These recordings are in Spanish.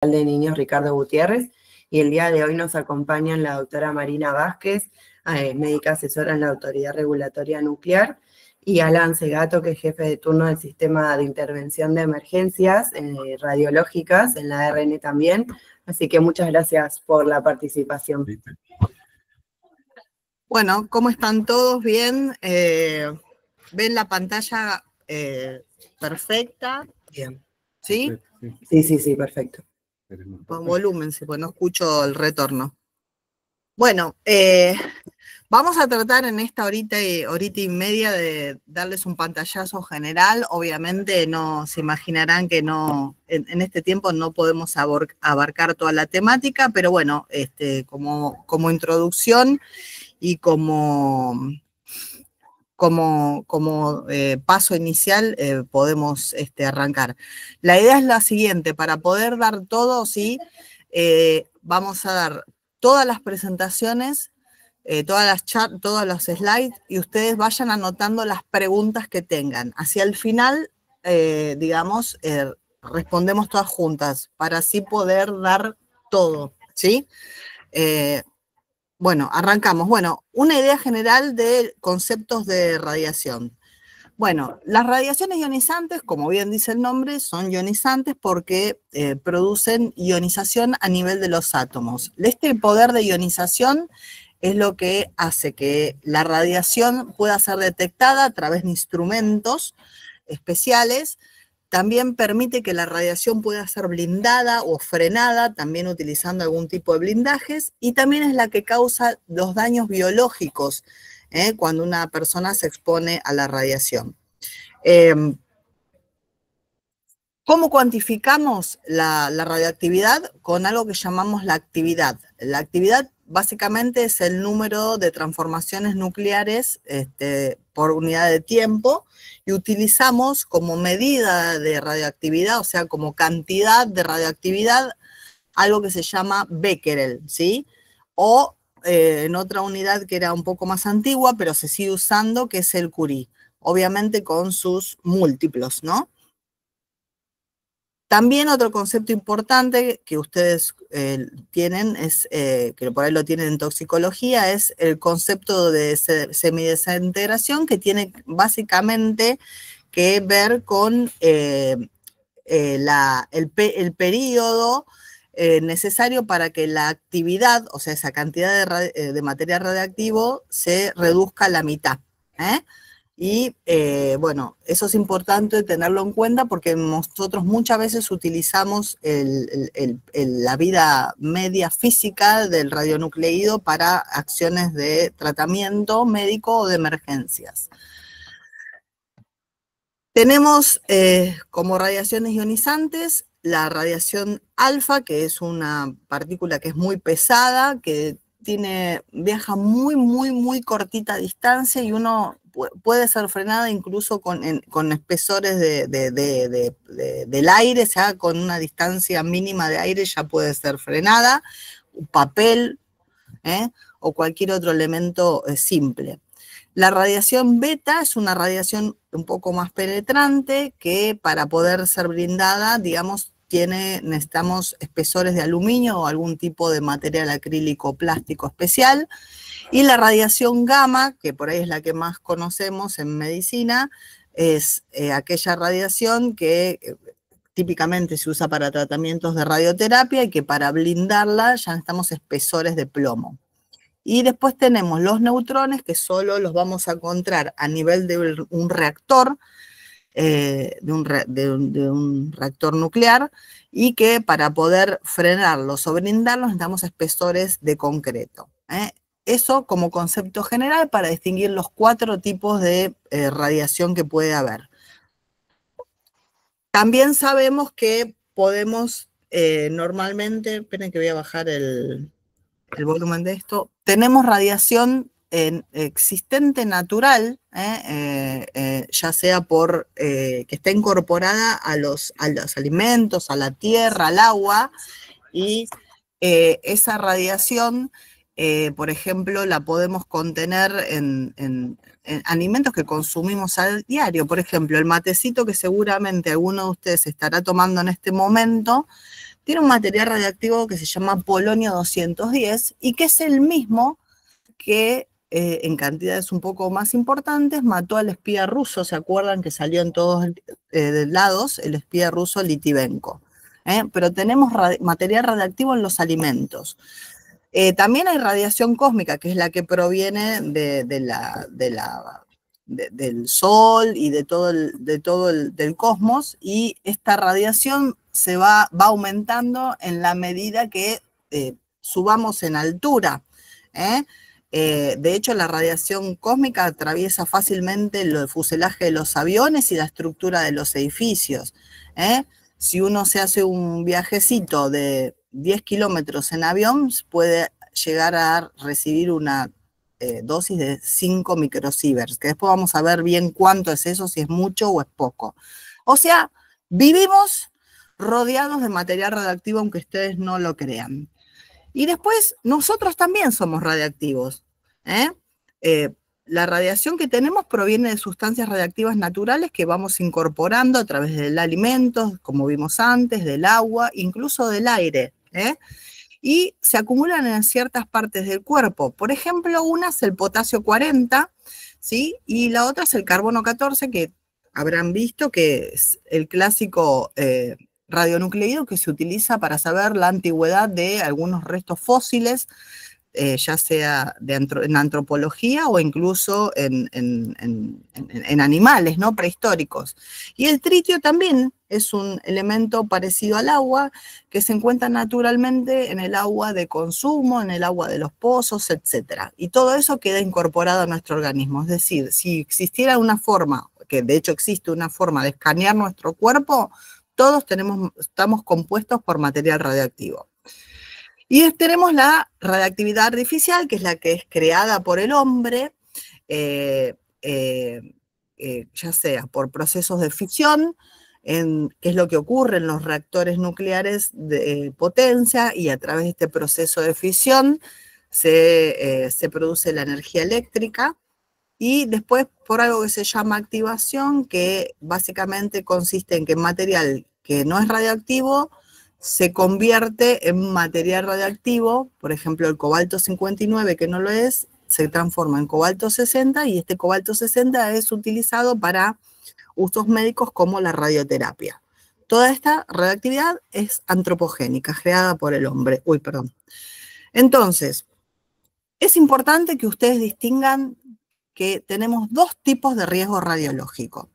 de Niños Ricardo Gutiérrez, y el día de hoy nos acompañan la doctora Marina Vázquez, médica asesora en la Autoridad Regulatoria Nuclear, y Alan Segato, que es jefe de turno del Sistema de Intervención de Emergencias Radiológicas, en la ARN también. Así que muchas gracias por la participación. Bueno, ¿cómo están todos? ¿Bien? ¿Ven la pantalla perfecta? Bien. ¿Sí? Sí, perfecto. Con volumen, sí, pues no escucho el retorno. Bueno, vamos a tratar en esta horita y media de darles un pantallazo general. Obviamente no se imaginarán que no, en este tiempo no podemos abarcar toda la temática, pero bueno, como introducción y como paso inicial podemos podemos arrancar. La idea es la siguiente: para poder dar todo, ¿sí? Vamos a dar todas las presentaciones, todos los slides, y ustedes vayan anotando las preguntas que tengan. Hacia el final, respondemos todas juntas, para así poder dar todo, ¿sí? Bueno, arrancamos. Bueno, una idea general de conceptos de radiación. Bueno, las radiaciones ionizantes, como bien dice el nombre, son ionizantes porque producen ionización a nivel de los átomos. Este poder de ionización es lo que hace que la radiación pueda ser detectada a través de instrumentos especiales. También permite que la radiación pueda ser blindada o frenada, también utilizando algún tipo de blindajes, y también es la que causa los daños biológicos cuando una persona se expone a la radiación. ¿Cómo cuantificamos la radioactividad? Con algo que llamamos la actividad. La actividad básicamente es el número de transformaciones nucleares por unidad de tiempo, y utilizamos como medida de radioactividad, o sea, como cantidad de radioactividad, algo que se llama Becquerel, ¿sí? O en otra unidad que era un poco más antigua, pero se sigue usando, que es el Curie, obviamente con sus múltiplos, ¿no? También otro concepto importante que ustedes tienen, que por ahí lo tienen en toxicología, es el concepto de semidesintegración, que tiene básicamente que ver con el periodo necesario para que la actividad, o sea, esa cantidad de material radioactivo, se reduzca a la mitad. Y bueno, eso es importante tenerlo en cuenta porque nosotros muchas veces utilizamos la vida media física del radionucleido para acciones de tratamiento médico o de emergencias. Tenemos como radiaciones ionizantes la radiación alfa, que es una partícula que es muy pesada, que viaja muy cortita distancia, y uno puede ser frenada incluso con espesores del aire, o sea, con una distancia mínima de aire ya puede ser frenada, un papel o cualquier otro elemento simple. La radiación beta es una radiación un poco más penetrante, que para poder ser blindada, digamos, necesitamos espesores de aluminio o algún tipo de material acrílico plástico especial. Y la radiación gamma, que por ahí es la que más conocemos en medicina, es aquella radiación que típicamente se usa para tratamientos de radioterapia, y que para blindarla ya necesitamos espesores de plomo. Y después tenemos los neutrones, que solo los vamos a encontrar a nivel de un reactor, de un reactor nuclear, y que para poder frenarlos o blindarlos necesitamos espesores de concreto. Eso como concepto general para distinguir los 4 tipos de radiación que puede haber. También sabemos que podemos normalmente, esperen que voy a bajar el volumen de esto, tenemos radiación existente natural, ya sea que está incorporada a los alimentos, a la tierra, al agua, y esa radiación, por ejemplo, la podemos contener en alimentos que consumimos a diario. Por ejemplo, el matecito que seguramente alguno de ustedes estará tomando en este momento, tiene un material radiactivo que se llama polonio 210 y que es el mismo que en cantidades un poco más importantes mató al espía ruso. ¿Se acuerdan que salió en todos lados el espía ruso Litivenko? Pero tenemos material radiactivo en los alimentos. También hay radiación cósmica, que es la que proviene del Sol y del cosmos, y esta radiación se va aumentando en la medida que subamos en altura. De hecho, la radiación cósmica atraviesa fácilmente el fuselaje de los aviones y la estructura de los edificios. Si uno se hace un viajecito de 10 kilómetros en avión, puede llegar a recibir una dosis de 5 microsieverts, que después vamos a ver bien cuánto es eso, si es mucho o es poco. O sea, vivimos rodeados de material radiactivo, aunque ustedes no lo crean. Y después, nosotros también somos radiactivos. La radiación que tenemos proviene de sustancias radiactivas naturales que vamos incorporando a través del alimento, como vimos antes, del agua, incluso del aire. Y se acumulan en ciertas partes del cuerpo. Por ejemplo, una es el potasio 40, ¿sí? Y la otra es el carbono 14, que habrán visto que es el clásico radionucleido que se utiliza para saber la antigüedad de algunos restos fósiles, ya sea en antropología o incluso en animales, ¿no?, prehistóricos. Y el tritio también es un elemento parecido al agua, que se encuentra naturalmente en el agua de consumo, en el agua de los pozos, etc. Y todo eso queda incorporado a nuestro organismo. Es decir, si existiera una forma, que de hecho existe una forma de escanear nuestro cuerpo, todos estamos compuestos por material radiactivo. Y tenemos la radiactividad artificial, que es la que es creada por el hombre, ya sea por procesos de fisión, que es lo que ocurre en los reactores nucleares de potencia, y a través de este proceso de fisión se produce la energía eléctrica, y después por algo que se llama activación, que básicamente consiste en que material que no es radioactivo se convierte en material radioactivo. Por ejemplo, el cobalto 59, que no lo es, se transforma en cobalto 60, y este cobalto 60 es utilizado para usos médicos como la radioterapia. Toda esta radioactividad es antropogénica, creada por el hombre. Entonces, es importante que ustedes distingan que tenemos dos tipos de riesgo radiológico.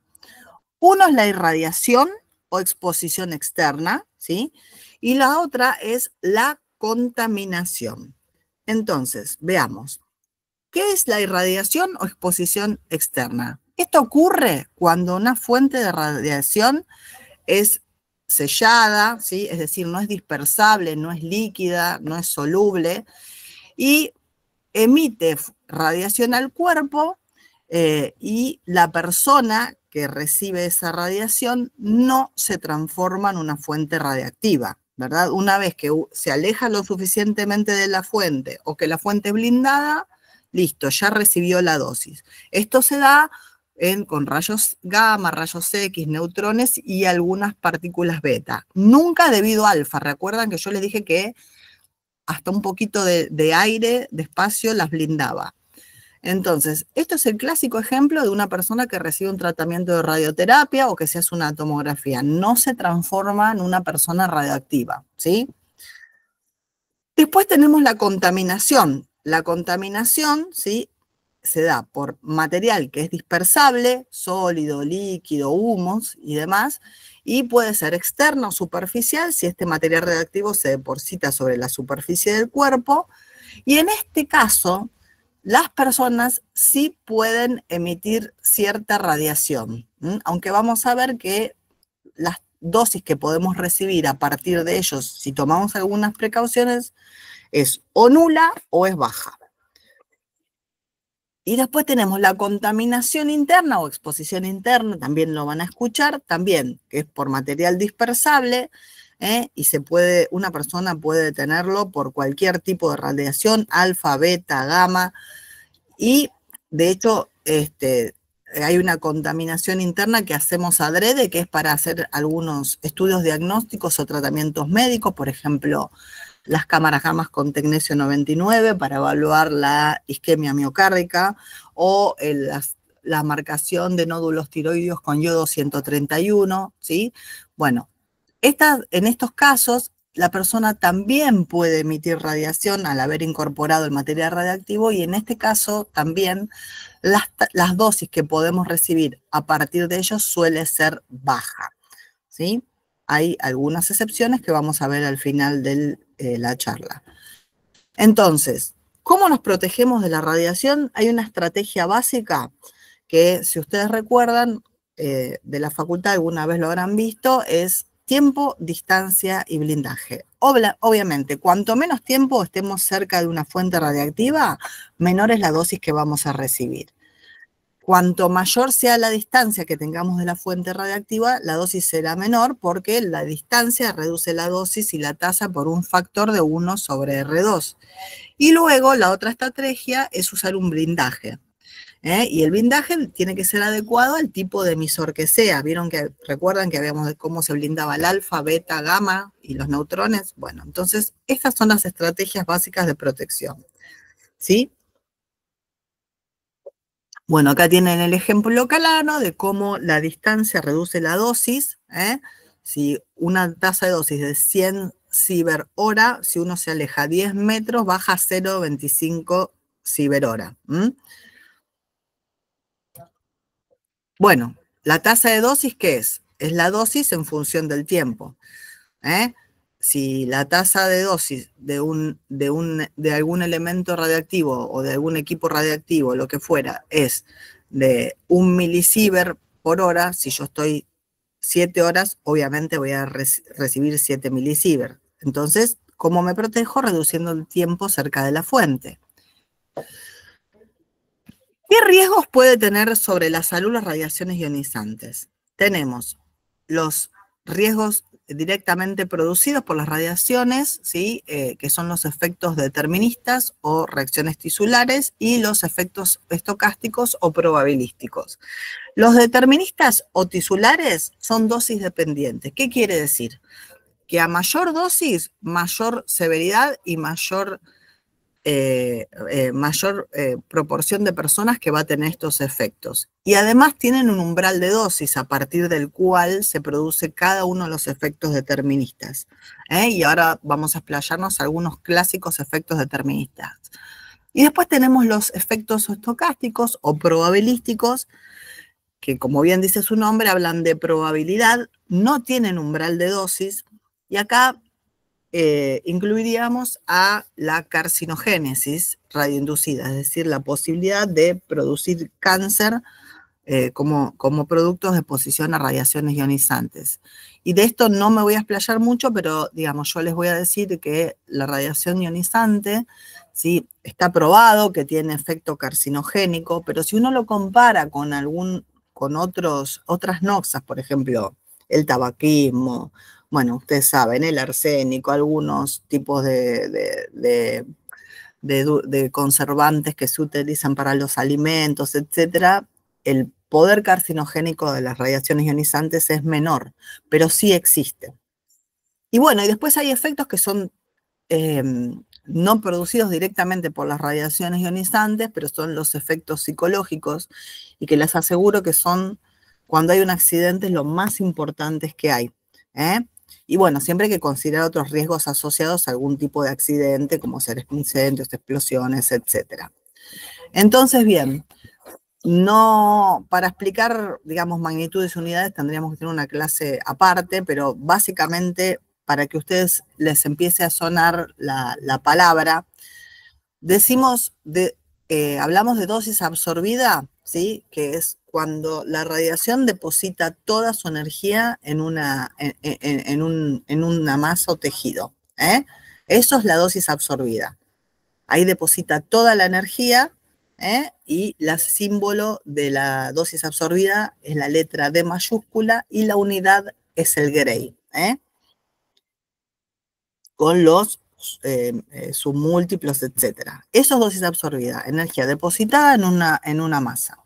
Uno es la irradiación o exposición externa, ¿sí? Y la otra es la contaminación. Entonces, veamos. ¿Qué es la irradiación o exposición externa? Esto ocurre cuando una fuente de radiación es sellada, ¿sí? Es decir, no es dispersable, no es líquida, no es soluble, y emite radiación al cuerpo, y la persona que recibe esa radiación no se transforma en una fuente radiactiva, ¿verdad? Una vez que se aleja lo suficientemente de la fuente, o que la fuente es blindada, listo, ya recibió la dosis. Esto se da con rayos gamma, rayos X, neutrones y algunas partículas beta. Nunca debido a alfa. Recuerdan que yo les dije que hasta un poquito de aire, de espacio, las blindaba. Entonces, esto es el clásico ejemplo de una persona que recibe un tratamiento de radioterapia o que se hace una tomografía. No se transforma en una persona radioactiva, ¿sí? Después tenemos la contaminación. La contaminación, ¿sí?, se da por material que es dispersable, sólido, líquido, humos y demás, y puede ser externo o superficial si este material radioactivo se deposita sobre la superficie del cuerpo. Y en este caso, las personas sí pueden emitir cierta radiación, aunque vamos a ver que las dosis que podemos recibir a partir de ellos, si tomamos algunas precauciones, es o nula o es baja. Y después tenemos la contaminación interna o exposición interna, también lo van a escuchar, también, que es por material dispersable, y una persona puede tenerlo por cualquier tipo de radiación, alfa, beta, gamma, y de hecho hay una contaminación interna que hacemos adrede, que es para hacer algunos estudios diagnósticos o tratamientos médicos, por ejemplo, las cámaras gamma con tecnesio 99 para evaluar la isquemia miocárdica o la marcación de nódulos tiroideos con yodo 131, ¿sí? Bueno, en estos casos, la persona también puede emitir radiación al haber incorporado el material radiactivo y en este caso también las dosis que podemos recibir a partir de ellos suele ser baja, ¿sí? Hay algunas excepciones que vamos a ver al final de la charla. Entonces, ¿cómo nos protegemos de la radiación? Hay una estrategia básica que, si ustedes recuerdan, de la facultad alguna vez lo habrán visto, es tiempo, distancia y blindaje. Obviamente, cuanto menos tiempo estemos cerca de una fuente radiactiva, menor es la dosis que vamos a recibir. Cuanto mayor sea la distancia que tengamos de la fuente radiactiva, la dosis será menor porque la distancia reduce la dosis y la tasa por un factor de 1 sobre R2. Y luego la otra estrategia es usar un blindaje. Y el blindaje tiene que ser adecuado al tipo de emisor que sea. ¿Recuerdan que habíamos de cómo se blindaba el alfa, beta, gamma y los neutrones? Bueno, entonces estas son las estrategias básicas de protección, ¿sí? Bueno, acá tienen el ejemplo calano de cómo la distancia reduce la dosis. Si una tasa de dosis de 100 ciber-hora, si uno se aleja 10 metros, baja a 0,25 ciber-hora. Bueno, la tasa de dosis, ¿qué es? Es la dosis en función del tiempo. Si la tasa de dosis de algún elemento radiactivo o de algún equipo radiactivo, lo que fuera, es de 1 milisievert por hora, si yo estoy 7 horas, obviamente voy a recibir 7 milisievert. Entonces, ¿cómo me protejo? Reduciendo el tiempo cerca de la fuente. ¿Qué riesgos puede tener sobre la salud las radiaciones ionizantes? Tenemos los riesgos directamente producidos por las radiaciones, ¿sí? Que son los efectos deterministas o reacciones tisulares y los efectos estocásticos o probabilísticos. Los deterministas o tisulares son dosis dependientes. ¿Qué quiere decir? Que a mayor dosis, mayor severidad y mayor proporción de personas que va a tener estos efectos. Y además tienen un umbral de dosis a partir del cual se produce cada uno de los efectos deterministas. Y ahora vamos a explayarnos algunos clásicos efectos deterministas. Y después tenemos los efectos estocásticos o probabilísticos, que como bien dice su nombre, hablan de probabilidad, no tienen umbral de dosis, y acá incluiríamos a la carcinogénesis radioinducida, es decir, la posibilidad de producir cáncer como productos de exposición a radiaciones ionizantes. Y de esto no me voy a explayar mucho, pero digamos, yo les voy a decir que la radiación ionizante, ¿sí? Está probado que tiene efecto carcinogénico, pero si uno lo compara con otras noxas, por ejemplo, el tabaquismo, bueno, ustedes saben, el arsénico, algunos tipos de conservantes que se utilizan para los alimentos, etcétera, el poder carcinogénico de las radiaciones ionizantes es menor, pero sí existe. Y bueno, y después hay efectos que son no producidos directamente por las radiaciones ionizantes, pero son los efectos psicológicos y que les aseguro que son, cuando hay un accidente, los más importantes que hay. Y bueno, siempre hay que considerar otros riesgos asociados a algún tipo de accidente, como ser incendios, explosiones, etc. Entonces, bien, para explicar, digamos, magnitudes y unidades tendríamos que tener una clase aparte, pero básicamente para que a ustedes les empiece a sonar la palabra, hablamos de dosis absorbida, ¿sí? Que es cuando la radiación deposita toda su energía en una masa o tejido. Eso es la dosis absorbida. Ahí deposita toda la energía, y el símbolo de la dosis absorbida es la letra D mayúscula y la unidad es el Gray, con los submúltiplos, etc. Eso es dosis absorbida, energía depositada en una masa.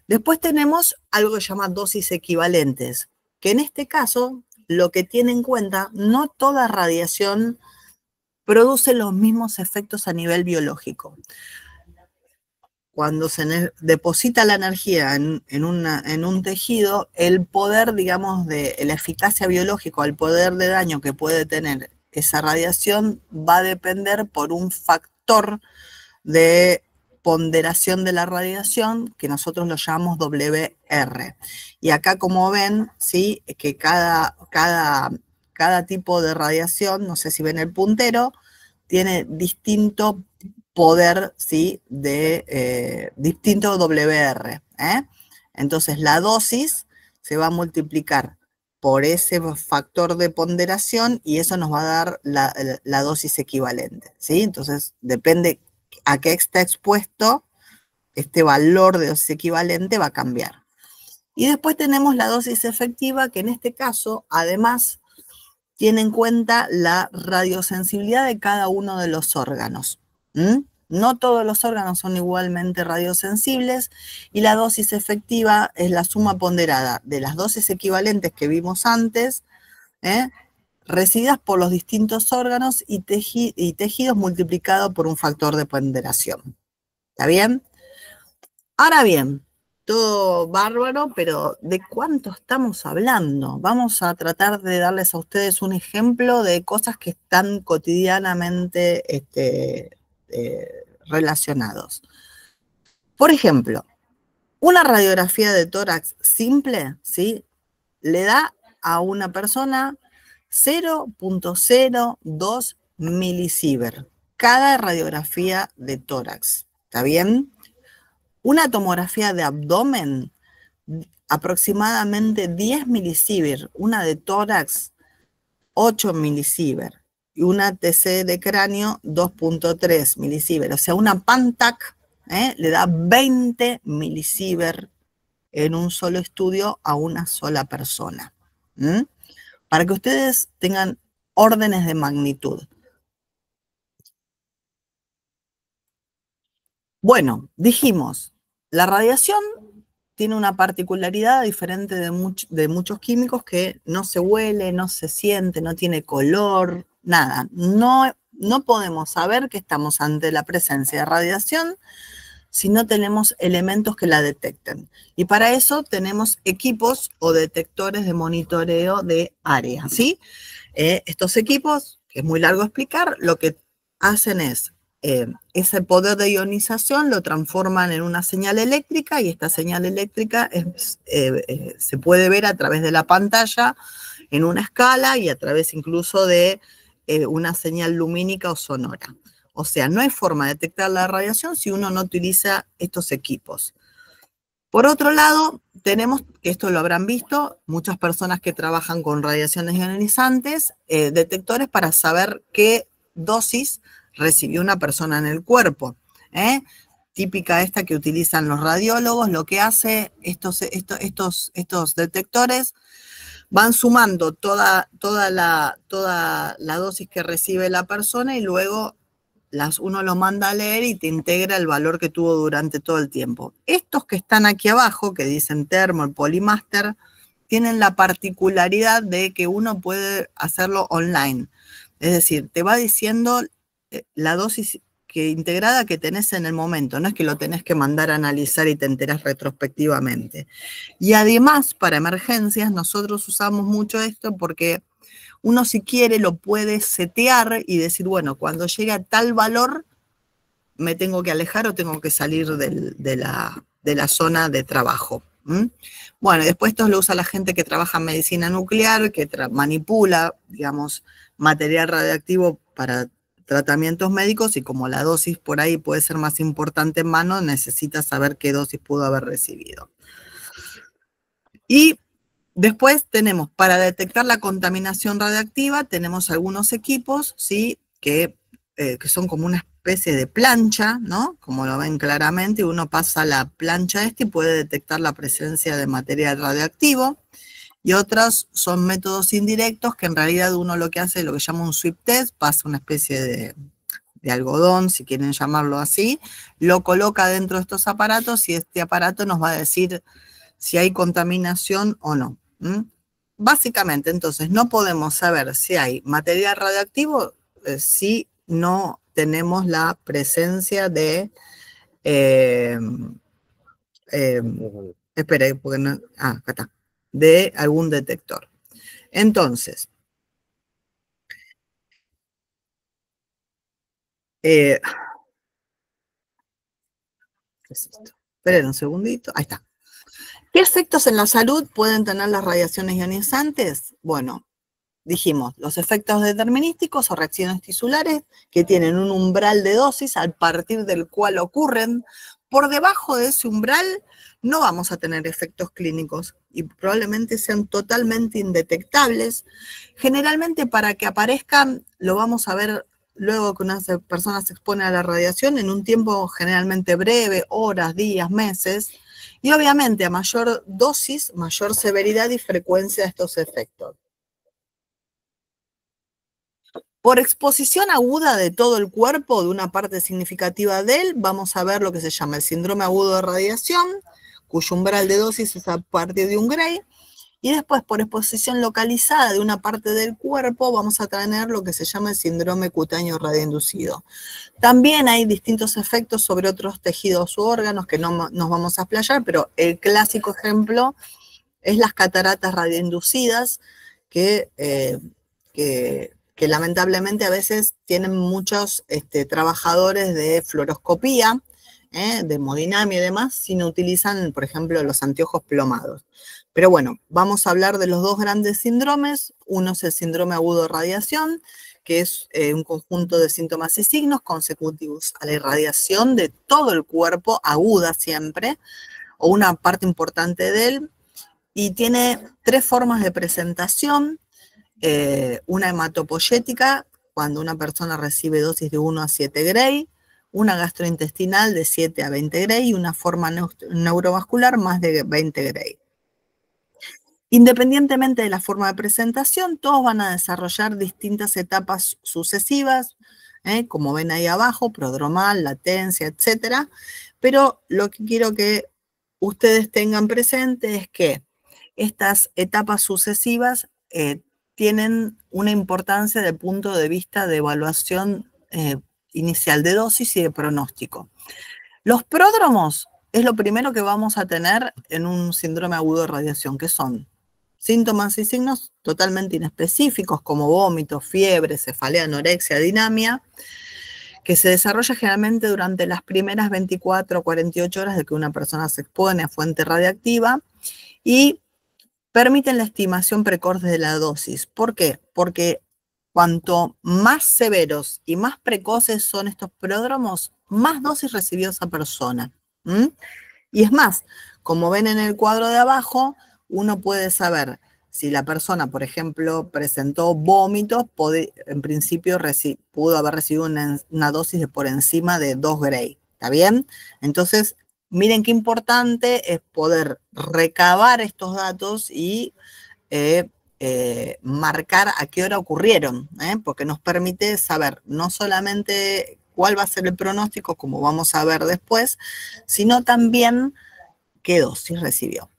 Después tenemos algo que se llama dosis equivalentes, que en este caso lo que tiene en cuenta, no toda radiación produce los mismos efectos a nivel biológico. Cuando se deposita la energía en un tejido, el poder, digamos, de la eficacia biológica, el poder de daño que puede tener esa radiación va a depender por un factor de ponderación de la radiación que nosotros lo llamamos WR. Y acá, como ven, ¿sí? Que cada tipo de radiación, no sé si ven el puntero, tiene distinto poder, ¿sí? De distinto WR. Entonces la dosis se va a multiplicar por ese factor de ponderación y eso nos va a dar la dosis equivalente, ¿sí? Entonces depende a qué está expuesto, este valor de dosis equivalente va a cambiar. Y después tenemos la dosis efectiva, que en este caso, además, tiene en cuenta la radiosensibilidad de cada uno de los órganos. No todos los órganos son igualmente radiosensibles y la dosis efectiva es la suma ponderada de las dosis equivalentes que vimos antes, recibidas por los distintos órganos y tejidos multiplicado por un factor de ponderación. ¿Está bien? Ahora bien, todo bárbaro, pero ¿de cuánto estamos hablando? Vamos a tratar de darles a ustedes un ejemplo de cosas que están cotidianamente relacionados. Por ejemplo, una radiografía de tórax simple, ¿sí? Le da a una persona 0.02 milisievert cada radiografía de tórax. ¿Está bien? Una tomografía de abdomen, aproximadamente 10 milisievert. Una de tórax, 8 milisievert. Y una TC de cráneo, 2.3 milisievert. O sea, una PANTAC le da 20 milisievert en un solo estudio a una sola persona. Para que ustedes tengan órdenes de magnitud. Bueno, dijimos, la radiación tiene una particularidad diferente de muchos químicos que no se huele, no se siente, no tiene color, nada. No podemos saber que estamos ante la presencia de radiación si no tenemos elementos que la detecten. Y para eso tenemos equipos o detectores de monitoreo de área, ¿sí? Estos equipos, que es muy largo explicar, lo que hacen es ese poder de ionización lo transforman en una señal eléctrica y esta señal eléctrica se puede ver a través de la pantalla en una escala y a través incluso de una señal lumínica o sonora. O sea, no hay forma de detectar la radiación si uno no utiliza estos equipos. Por otro lado, tenemos, que esto lo habrán visto, muchas personas que trabajan con radiaciones ionizantes, detectores para saber qué dosis recibió una persona en el cuerpo. Típica esta que utilizan los radiólogos, lo que hace estos detectores van sumando toda la dosis que recibe la persona y luego uno lo manda a leer y te integra el valor que tuvo durante todo el tiempo. Estos que están aquí abajo, que dicen Thermo, Polymaster, tienen la particularidad de que uno puede hacerlo online. Es decir, te va diciendo la dosis integrada que tenés en el momento, no es que lo tenés que mandar a analizar y te enterás retrospectivamente. Y además, para emergencias, nosotros usamos mucho esto porque uno, si quiere, lo puede setear y decir, bueno, cuando llegue a tal valor, me tengo que alejar o tengo que salir de la zona de trabajo. Bueno, después esto lo usa la gente que trabaja en medicina nuclear, que manipula, digamos, material radiactivo para tratamientos médicos y como la dosis por ahí puede ser más importante en mano, necesita saber qué dosis pudo haber recibido. Y después tenemos, para detectar la contaminación radiactiva, tenemos algunos equipos, ¿sí? que son como una especie de plancha, ¿no? Como lo ven claramente, uno pasa la plancha y puede detectar la presencia de material radioactivo. Y otros son métodos indirectos que en realidad uno lo que hace es lo que llama un sweep test, pasa una especie de algodón, si quieren llamarlo así, lo coloca dentro de estos aparatos y este aparato nos va a decir si hay contaminación o no. Básicamente, entonces, no podemos saber si hay material radioactivo si no tenemos la presencia de... espera, porque no... acá está. De algún detector. Entonces, ¿qué es esto? Esperen un segundito. Ahí está. ¿Qué efectos en la salud pueden tener las radiaciones ionizantes? Bueno, dijimos, los efectos determinísticos o reacciones tisulares que tienen un umbral de dosis a partir del cual ocurren. Por debajo de ese umbral no vamos a tener efectos clínicos y probablemente sean totalmente indetectables. Generalmente para que aparezcan lo vamos a ver luego que una persona se expone a la radiación en un tiempo generalmente breve, horas, días, meses. Y obviamente a mayor dosis, mayor severidad y frecuencia de estos efectos. Por exposición aguda de todo el cuerpo, de una parte significativa de él, vamos a ver lo que se llama el síndrome agudo de radiación, cuyo umbral de dosis es a partir de un Gray. Y después, por exposición localizada de una parte del cuerpo, vamos a tener lo que se llama el síndrome cutáneo radioinducido. También hay distintos efectos sobre otros tejidos u órganos que no nos vamos a explayar, pero el clásico ejemplo es las cataratas radioinducidas que lamentablemente a veces tienen muchos trabajadores de fluoroscopía, de hemodinamia y demás, si no utilizan, por ejemplo, los anteojos plomados. Pero bueno, vamos a hablar de los dos grandes síndromes. Uno es el síndrome agudo de radiación, que es un conjunto de síntomas y signos consecutivos a la irradiación de todo el cuerpo, aguda siempre, o una parte importante de él, y tiene tres formas de presentación. Una hematopoyética, cuando una persona recibe dosis de 1 a 7 Gray, una gastrointestinal de 7 a 20 Gray y una forma neurovascular más de 20 Gray. Independientemente de la forma de presentación, todos van a desarrollar distintas etapas sucesivas, como ven ahí abajo, prodromal, latencia, etc. Pero lo que quiero que ustedes tengan presente es que estas etapas sucesivas tienen una importancia desde el punto de vista de evaluación inicial de dosis y de pronóstico. Los pródromos es lo primero que vamos a tener en un síndrome agudo de radiación, que son síntomas y signos totalmente inespecíficos como vómitos, fiebre, cefalea, anorexia, dinamia, que se desarrolla generalmente durante las primeras 24 o 48 horas de que una persona se expone a fuente radiactiva y permiten la estimación precoz de la dosis. ¿Por qué? Porque cuanto más severos y más precoces son estos pródromos, más dosis recibió esa persona. Y es más, como ven en el cuadro de abajo, uno puede saber si la persona, por ejemplo, presentó vómitos, en principio pudo haber recibido una dosis de por encima de 2 Gray. ¿Está bien? Entonces, miren qué importante es poder recabar estos datos y marcar a qué hora ocurrieron, porque nos permite saber no solamente cuál va a ser el pronóstico, como vamos a ver después, sino también qué dosis recibió.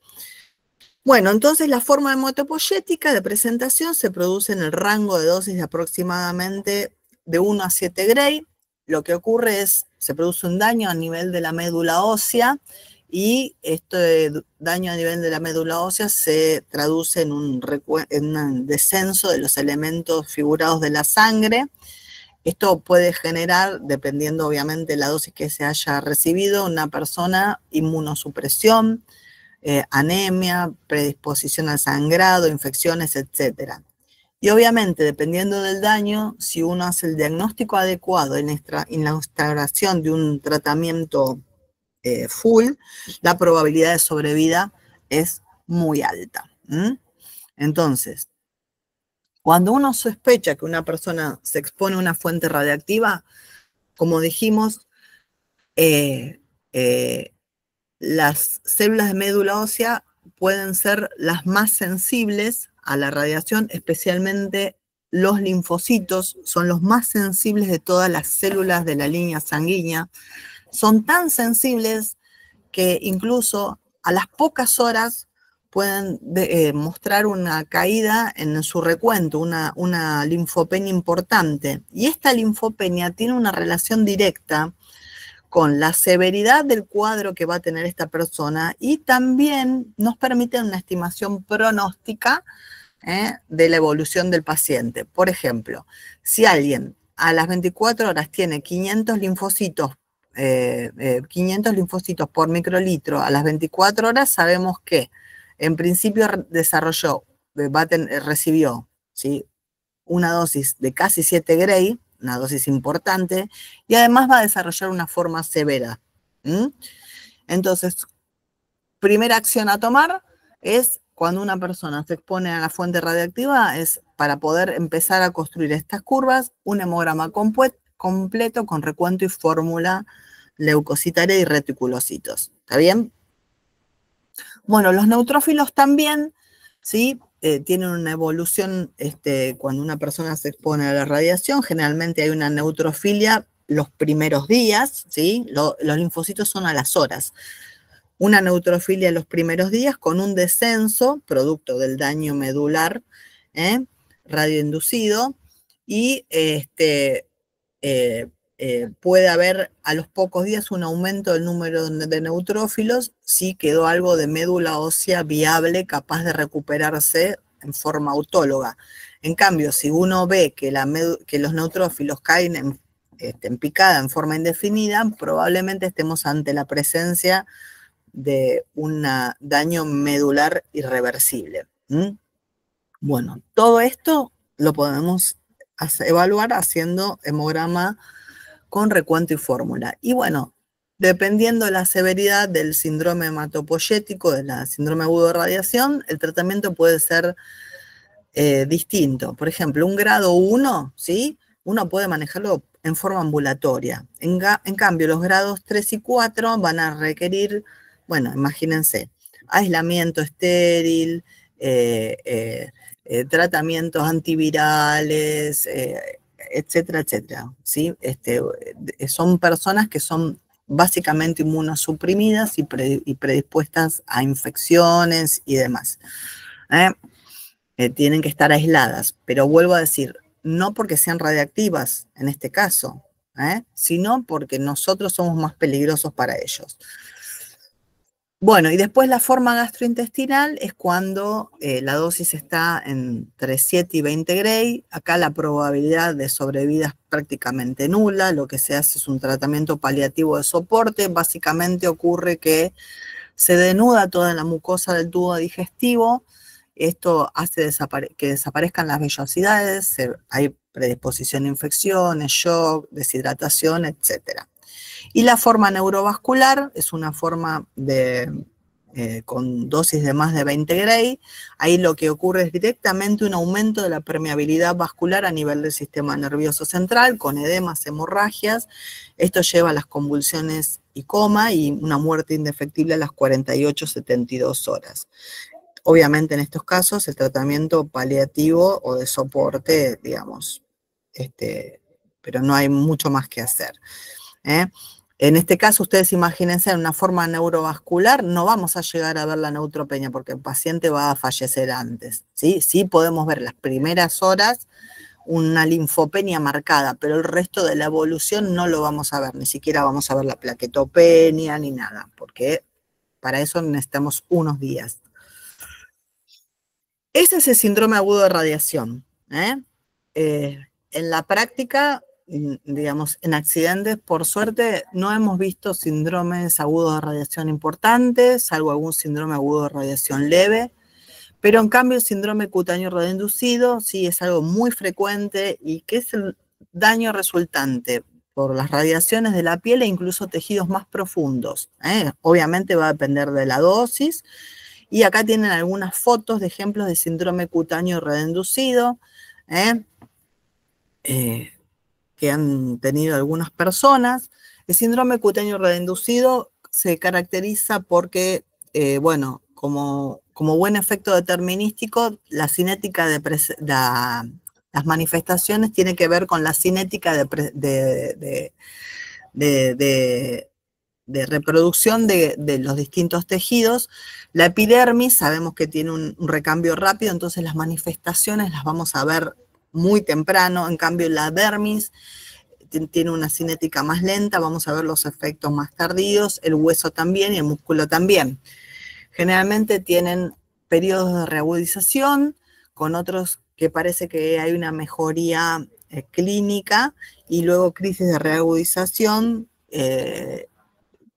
Bueno, entonces la forma hematopoyética de presentación se produce en el rango de dosis de aproximadamente de 1 a 7 Gray. Lo que ocurre es, se produce un daño a nivel de la médula ósea y este daño a nivel de la médula ósea se traduce en un descenso de los elementos figurados de la sangre. Esto puede generar, dependiendo obviamente de la dosis que se haya recibido, una persona inmunosupresión, anemia, predisposición al sangrado, infecciones, etc. Y obviamente, dependiendo del daño, si uno hace el diagnóstico adecuado en la instauración de un tratamiento full, la probabilidad de sobrevida es muy alta. Entonces, cuando uno sospecha que una persona se expone a una fuente radiactiva, como dijimos, las células de médula ósea pueden ser las más sensibles a la radiación, especialmente los linfocitos son los más sensibles de todas las células de la línea sanguínea. Son tan sensibles que incluso a las pocas horas pueden mostrar una caída en su recuento, una linfopenia importante. Y esta linfopenia tiene una relación directa con la severidad del cuadro que va a tener esta persona y también nos permite una estimación pronóstica de la evolución del paciente. Por ejemplo, si alguien a las 24 horas tiene 500 linfocitos por microlitro a las 24 horas, sabemos que en principio recibió, ¿sí?, una dosis de casi 7 Gray, una dosis importante, y además va a desarrollar una forma severa. Entonces, primera acción a tomar es cuando una persona se expone a la fuente radiactiva, es para poder empezar a construir estas curvas, un hemograma completo con recuento y fórmula leucocitaria y reticulocitos. ¿Está bien? Bueno, los neutrófilos también, ¿sí? Tienen una evolución, cuando una persona se expone a la radiación, generalmente hay una neutrofilia los primeros días, ¿sí? Los linfocitos son a las horas. Una neutrofilia los primeros días con un descenso, producto del daño medular, radioinducido, y puede haber a los pocos días un aumento del número de neutrófilos si quedó algo de médula ósea viable capaz de recuperarse en forma autóloga. En cambio, si uno ve que los neutrófilos caen en picada en forma indefinida, probablemente estemos ante la presencia de un daño medular irreversible. Bueno, todo esto lo podemos evaluar haciendo hemograma con recuento y fórmula. Y bueno, dependiendo de la severidad del síndrome hematopoyético, del síndrome agudo de radiación, el tratamiento puede ser distinto. Por ejemplo, un grado 1, ¿sí?, uno puede manejarlo en forma ambulatoria. En cambio, los grados 3 y 4 van a requerir, bueno, imagínense, aislamiento estéril, tratamientos antivirales, etcétera, etcétera, ¿sí? Son personas que son básicamente inmunosuprimidas y predispuestas a infecciones y demás. Tienen que estar aisladas, pero vuelvo a decir, no porque sean radiactivas en este caso, sino porque nosotros somos más peligrosos para ellos. Bueno, y después la forma gastrointestinal es cuando la dosis está entre 7 y 20 Gray. Acá la probabilidad de sobrevida es prácticamente nula. Lo que se hace es un tratamiento paliativo de soporte. Básicamente ocurre que se denuda toda la mucosa del tubo digestivo. Esto hace que desaparezcan las vellosidades. Hay predisposición a infecciones, shock, deshidratación, etc. Y la forma neurovascular es una forma con dosis de más de 20 Gray. Ahí lo que ocurre es directamente un aumento de la permeabilidad vascular a nivel del sistema nervioso central, con edemas, hemorragias. Esto lleva a las convulsiones y coma y una muerte indefectible a las 48-72 horas. Obviamente en estos casos el tratamiento paliativo o de soporte, digamos, pero no hay mucho más que hacer. En este caso, ustedes imagínense, en una forma neurovascular, no vamos a llegar a ver la neutropenia porque el paciente va a fallecer antes, ¿sí? Sí podemos ver las primeras horas una linfopenia marcada, pero el resto de la evolución no lo vamos a ver, ni siquiera vamos a ver la plaquetopenia ni nada, porque para eso necesitamos unos días. Ese es el síndrome agudo de radiación. En la práctica, digamos, en accidentes, por suerte, no hemos visto síndromes agudos de radiación importantes, salvo algún síndrome agudo de radiación leve, pero en cambio el síndrome cutáneo radioinducido sí es algo muy frecuente y que es el daño resultante por las radiaciones de la piel e incluso tejidos más profundos. Obviamente va a depender de la dosis, y acá tienen algunas fotos de ejemplos de síndrome cutáneo radioinducido, que han tenido algunas personas. El síndrome cutáneo radioinducido se caracteriza porque, bueno, como buen efecto determinístico, la cinética Las manifestaciones tienen que ver con la cinética de reproducción de los distintos tejidos. La epidermis sabemos que tiene un recambio rápido, entonces las manifestaciones las vamos a ver muy temprano. En cambio, la dermis tiene una cinética más lenta, vamos a ver los efectos más tardíos, el hueso también y el músculo también. Generalmente tienen periodos de reagudización, con otros que parece que hay una mejoría clínica, y luego crisis de reagudización,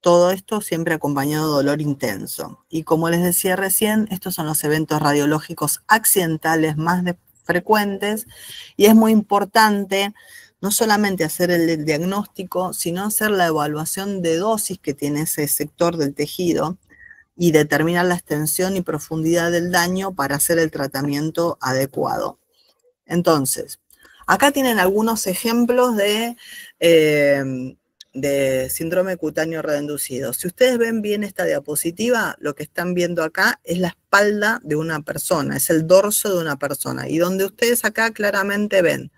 todo esto siempre acompañado de dolor intenso. Y como les decía recién, estos son los eventos radiológicos accidentales más frecuentes, y es muy importante no solamente hacer el diagnóstico, sino hacer la evaluación de dosis que tiene ese sector del tejido y determinar la extensión y profundidad del daño para hacer el tratamiento adecuado. Entonces, acá tienen algunos ejemplos de síndrome cutáneo reducido. Si ustedes ven bien esta diapositiva, lo que están viendo acá es la espalda de una persona, es el dorso de una persona, y donde ustedes acá claramente ven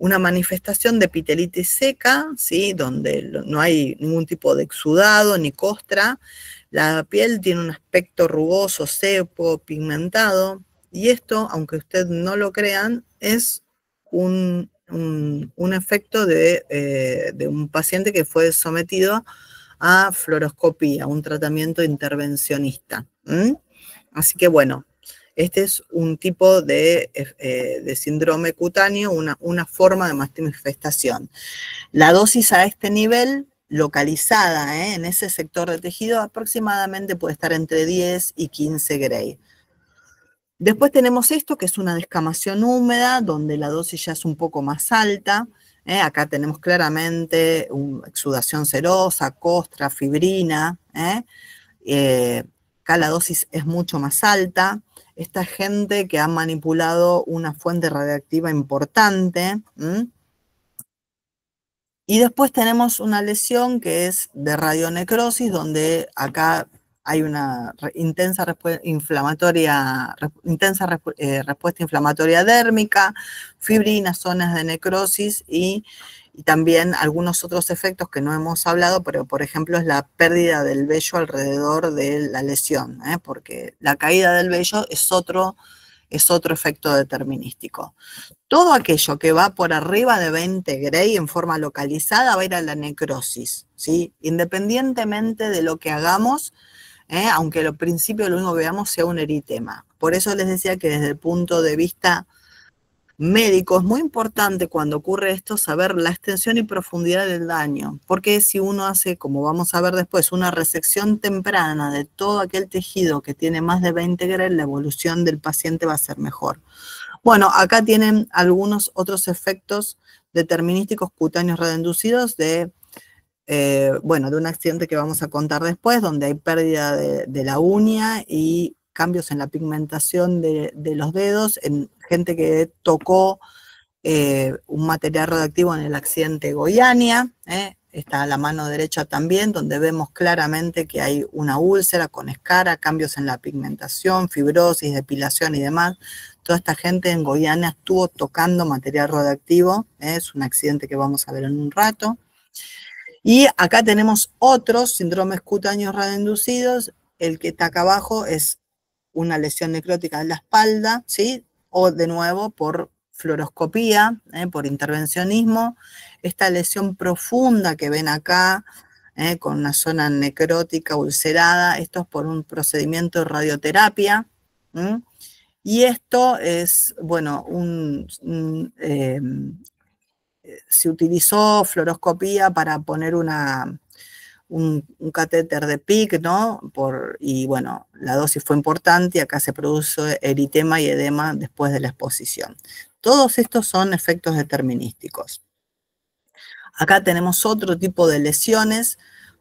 una manifestación de epitelitis seca, ¿sí? Donde no hay ningún tipo de exudado ni costra, la piel tiene un aspecto rugoso, seco, pigmentado, y esto, aunque ustedes no lo crean, es un efecto de un paciente que fue sometido a fluoroscopía, un tratamiento intervencionista. Así que bueno, este es un tipo de síndrome cutáneo, una forma de manifestación. La dosis a este nivel, localizada en ese sector de tejido, aproximadamente puede estar entre 10 y 15 Gray. Después tenemos esto, que es una descamación húmeda, donde la dosis ya es un poco más alta. Acá tenemos claramente exudación serosa, costra, fibrina. Acá la dosis es mucho más alta. Esta gente que ha manipulado una fuente radiactiva importante. Y después tenemos una lesión que es de radionecrosis, donde acá hay una intensa respuesta inflamatoria dérmica, fibrina, zonas de necrosis y también algunos otros efectos que no hemos hablado, pero por ejemplo es la pérdida del vello alrededor de la lesión, porque la caída del vello es otro efecto determinístico. Todo aquello que va por arriba de 20 Gray en forma localizada va a ir a la necrosis, ¿sí? Independientemente de lo que hagamos, aunque al principio lo único que veamos sea un eritema. Por eso les decía que desde el punto de vista médico es muy importante cuando ocurre esto saber la extensión y profundidad del daño, porque si uno hace, como vamos a ver después, una resección temprana de todo aquel tejido que tiene más de 20 Gray, la evolución del paciente va a ser mejor. Bueno, acá tienen algunos otros efectos determinísticos cutáneos reinducidos de un accidente que vamos a contar después, donde hay pérdida de la uña y cambios en la pigmentación de los dedos, en gente que tocó un material radioactivo en el accidente Goiânia. Está a la mano derecha también, donde vemos claramente que hay una úlcera con escara, cambios en la pigmentación, fibrosis, depilación y demás. Toda esta gente en Goiânia estuvo tocando material radioactivo. Es un accidente que vamos a ver en un rato. Y acá tenemos otros síndromes cutáneos radioinducidos. El que está acá abajo es una lesión necrótica en la espalda, ¿sí? O de nuevo por fluoroscopía, por intervencionismo. Esta lesión profunda que ven acá, con una zona necrótica ulcerada, esto es por un procedimiento de radioterapia. Y esto es, bueno, se utilizó fluoroscopía para poner un catéter de PIC, ¿no? Y bueno, la dosis fue importante y acá se produce eritema y edema después de la exposición. Todos estos son efectos determinísticos. Acá tenemos otro tipo de lesiones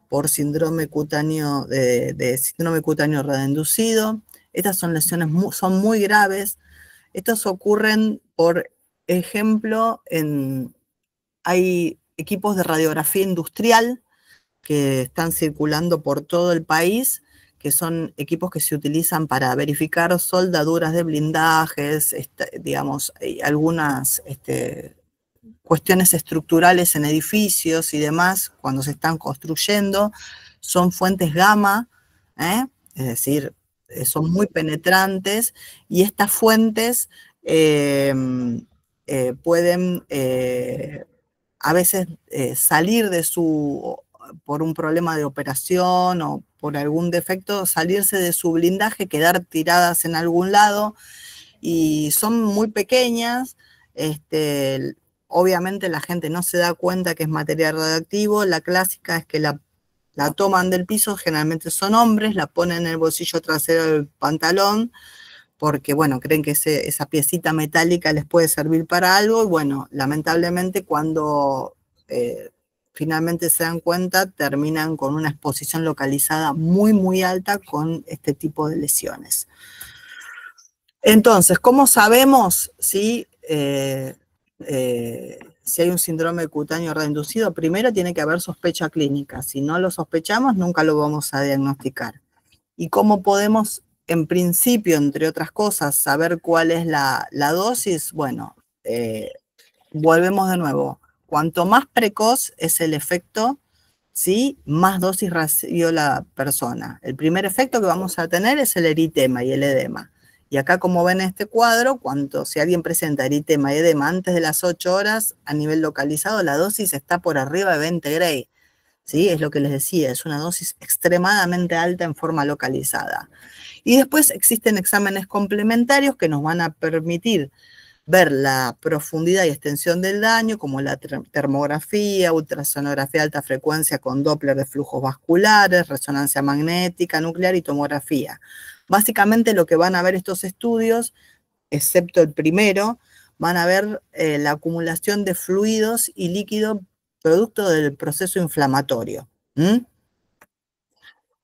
por síndrome cutáneo, de síndrome cutáneo radioinducido. Estas son lesiones son muy graves. Estos ocurren, por ejemplo, hay equipos de radiografía industrial que están circulando por todo el país, que son equipos que se utilizan para verificar soldaduras de blindajes, digamos, algunas cuestiones estructurales en edificios y demás, cuando se están construyendo, son fuentes gamma, es decir, son muy penetrantes, y estas fuentes pueden a veces salir de por un problema de operación o por algún defecto, salirse de su blindaje, quedar tiradas en algún lado, y son muy pequeñas. Obviamente la gente no se da cuenta que es material radioactivo. La clásica es que la toman del piso, generalmente son hombres, la ponen en el bolsillo trasero del pantalón, porque, bueno, creen que esa piecita metálica les puede servir para algo, y bueno, lamentablemente cuando finalmente se dan cuenta, terminan con una exposición localizada muy, muy alta con este tipo de lesiones. Entonces, ¿cómo sabemos si hay un síndrome cutáneo radioinducido? Primero tiene que haber sospecha clínica. Si no lo sospechamos, nunca lo vamos a diagnosticar. ¿Y cómo podemos, en principio, entre otras cosas, saber cuál es la dosis? Bueno, volvemos de nuevo. Cuanto más precoz es el efecto, ¿sí?, más dosis recibió la persona. El primer efecto que vamos a tener es el eritema y el edema. Y acá, como ven en este cuadro, si alguien presenta eritema y edema antes de las 8 horas, a nivel localizado, la dosis está por arriba de 20 Gray. ¿Sí? Es lo que les decía, es una dosis extremadamente alta en forma localizada. Y después existen exámenes complementarios que nos van a permitir ver la profundidad y extensión del daño, como la termografía, ultrasonografía de alta frecuencia con Doppler de flujos vasculares, resonancia magnética, nuclear y tomografía. Básicamente lo que van a ver estos estudios, excepto el primero, van a ver la acumulación de fluidos y líquido producto del proceso inflamatorio.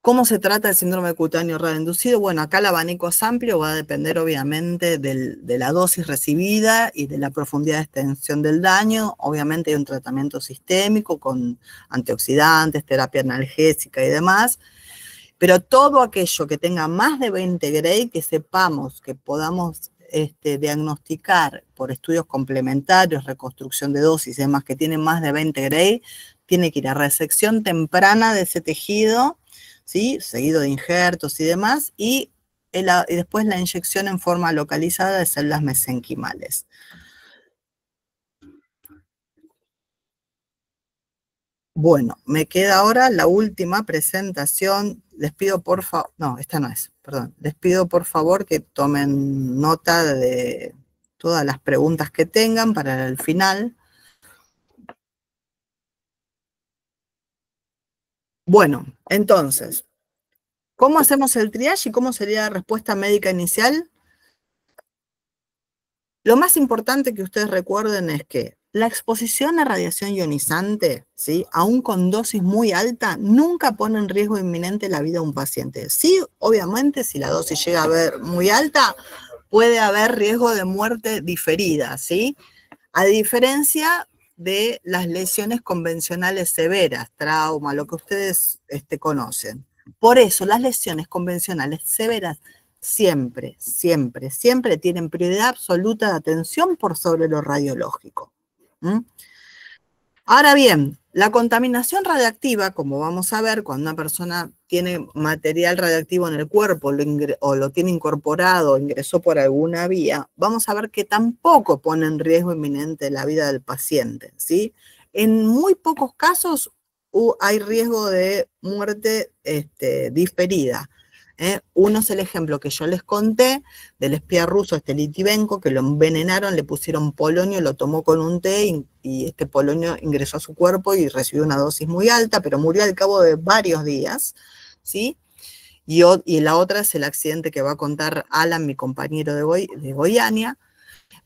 ¿Cómo se trata el síndrome cutáneo radioinducido? Bueno, acá el abanico es amplio, va a depender obviamente de la dosis recibida y de la profundidad de extensión del daño. Obviamente hay un tratamiento sistémico con antioxidantes, terapia analgésica y demás, pero todo aquello que tenga más de 20 Gray, que sepamos, que podamos diagnosticar por estudios complementarios, reconstrucción de dosis y demás, que tiene más de 20 Gray, tiene que ir a resección temprana de ese tejido, ¿sí?, seguido de injertos y demás, y después la inyección en forma localizada de células mesenquimales. Bueno, me queda ahora la última presentación. Les pido por favor, no, esta no es, perdón. Les pido por favor que tomen nota de todas las preguntas que tengan para el final. Bueno, entonces, ¿cómo hacemos el triage y cómo sería la respuesta médica inicial? Lo más importante que ustedes recuerden es que la exposición a radiación ionizante, ¿sí?, aún con dosis muy alta, nunca pone en riesgo inminente la vida de un paciente. Sí, obviamente, si la dosis llega a ver muy alta, puede haber riesgo de muerte diferida, ¿sí? A diferencia de las lesiones convencionales severas, trauma, lo que ustedes conocen. Por eso, las lesiones convencionales severas siempre, siempre, siempre tienen prioridad absoluta de atención por sobre lo radiológico. Ahora bien, la contaminación radiactiva, como vamos a ver, cuando una persona tiene material radiactivo en el cuerpo o lo tiene incorporado o ingresó por alguna vía, vamos a ver que tampoco pone en riesgo inminente la vida del paciente, ¿sí? En muy pocos casos hay riesgo de muerte diferida. Uno es el ejemplo que yo les conté del espía ruso, Litivenko, que lo envenenaron, le pusieron polonio, lo tomó con un té y este polonio ingresó a su cuerpo y recibió una dosis muy alta, pero murió al cabo de varios días, ¿sí? Y la otra es el accidente que va a contar Alan, mi compañero de Goiânia.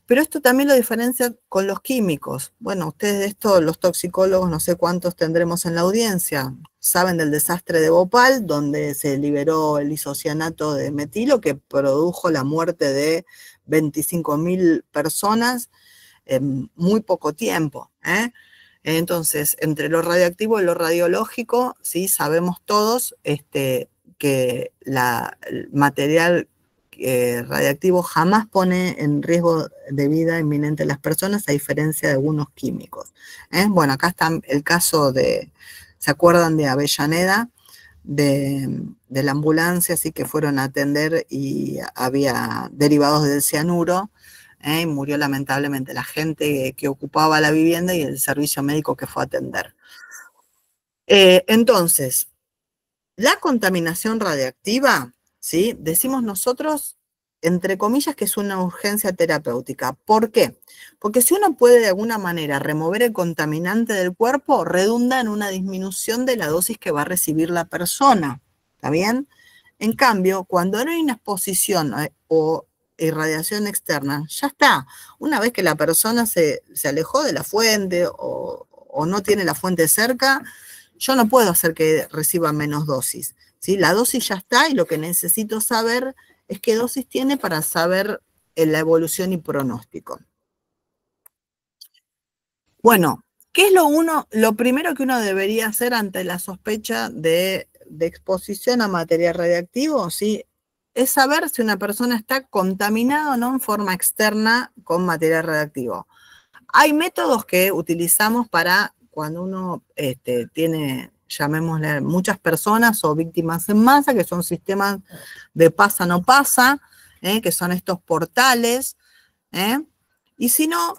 Pero esto también lo diferencia con los químicos. Bueno, ustedes de esto, los toxicólogos, no sé cuántos tendremos en la audiencia, saben del desastre de Bhopal, donde se liberó el isocianato de metilo, que produjo la muerte de 25.000 personas en muy poco tiempo. Entonces, entre lo radioactivo y lo radiológico, ¿sí?, sabemos todos que el material radiactivo jamás pone en riesgo de vida inminente a las personas, a diferencia de algunos químicos. Bueno, acá está el caso de, ¿se acuerdan de Avellaneda? De la ambulancia, así que fueron a atender y había derivados del cianuro, y murió lamentablemente la gente que ocupaba la vivienda y el servicio médico que fue a atender. Entonces, la contaminación radiactiva, ¿sí? Decimos nosotros, entre comillas, que es una urgencia terapéutica. ¿Por qué? Porque si uno puede de alguna manera remover el contaminante del cuerpo, redunda en una disminución de la dosis que va a recibir la persona. ¿Está bien? En cambio, cuando no hay una exposición o irradiación externa, ya está. Una vez que la persona se alejó de la fuente o no tiene la fuente cerca, yo no puedo hacer que reciba menos dosis, ¿sí? La dosis ya está y lo que necesito saber es qué dosis tiene para saber la evolución y pronóstico. Bueno, ¿qué es lo primero que uno debería hacer ante la sospecha de exposición a material radiactivo? ¿Sí? Es saber si una persona está contaminada o no en forma externa con material radiactivo. Hay métodos que utilizamos para cuando uno tiene, llamémosle, muchas personas o víctimas en masa, que son sistemas de pasa no pasa, que son estos portales, y si no,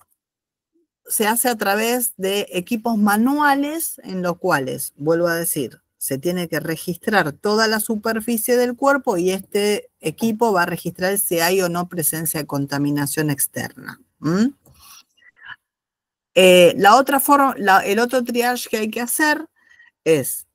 se hace a través de equipos manuales en los cuales, vuelvo a decir, se tiene que registrar toda la superficie del cuerpo y este equipo va a registrar si hay o no presencia de contaminación externa. El otro triage que hay que hacer es,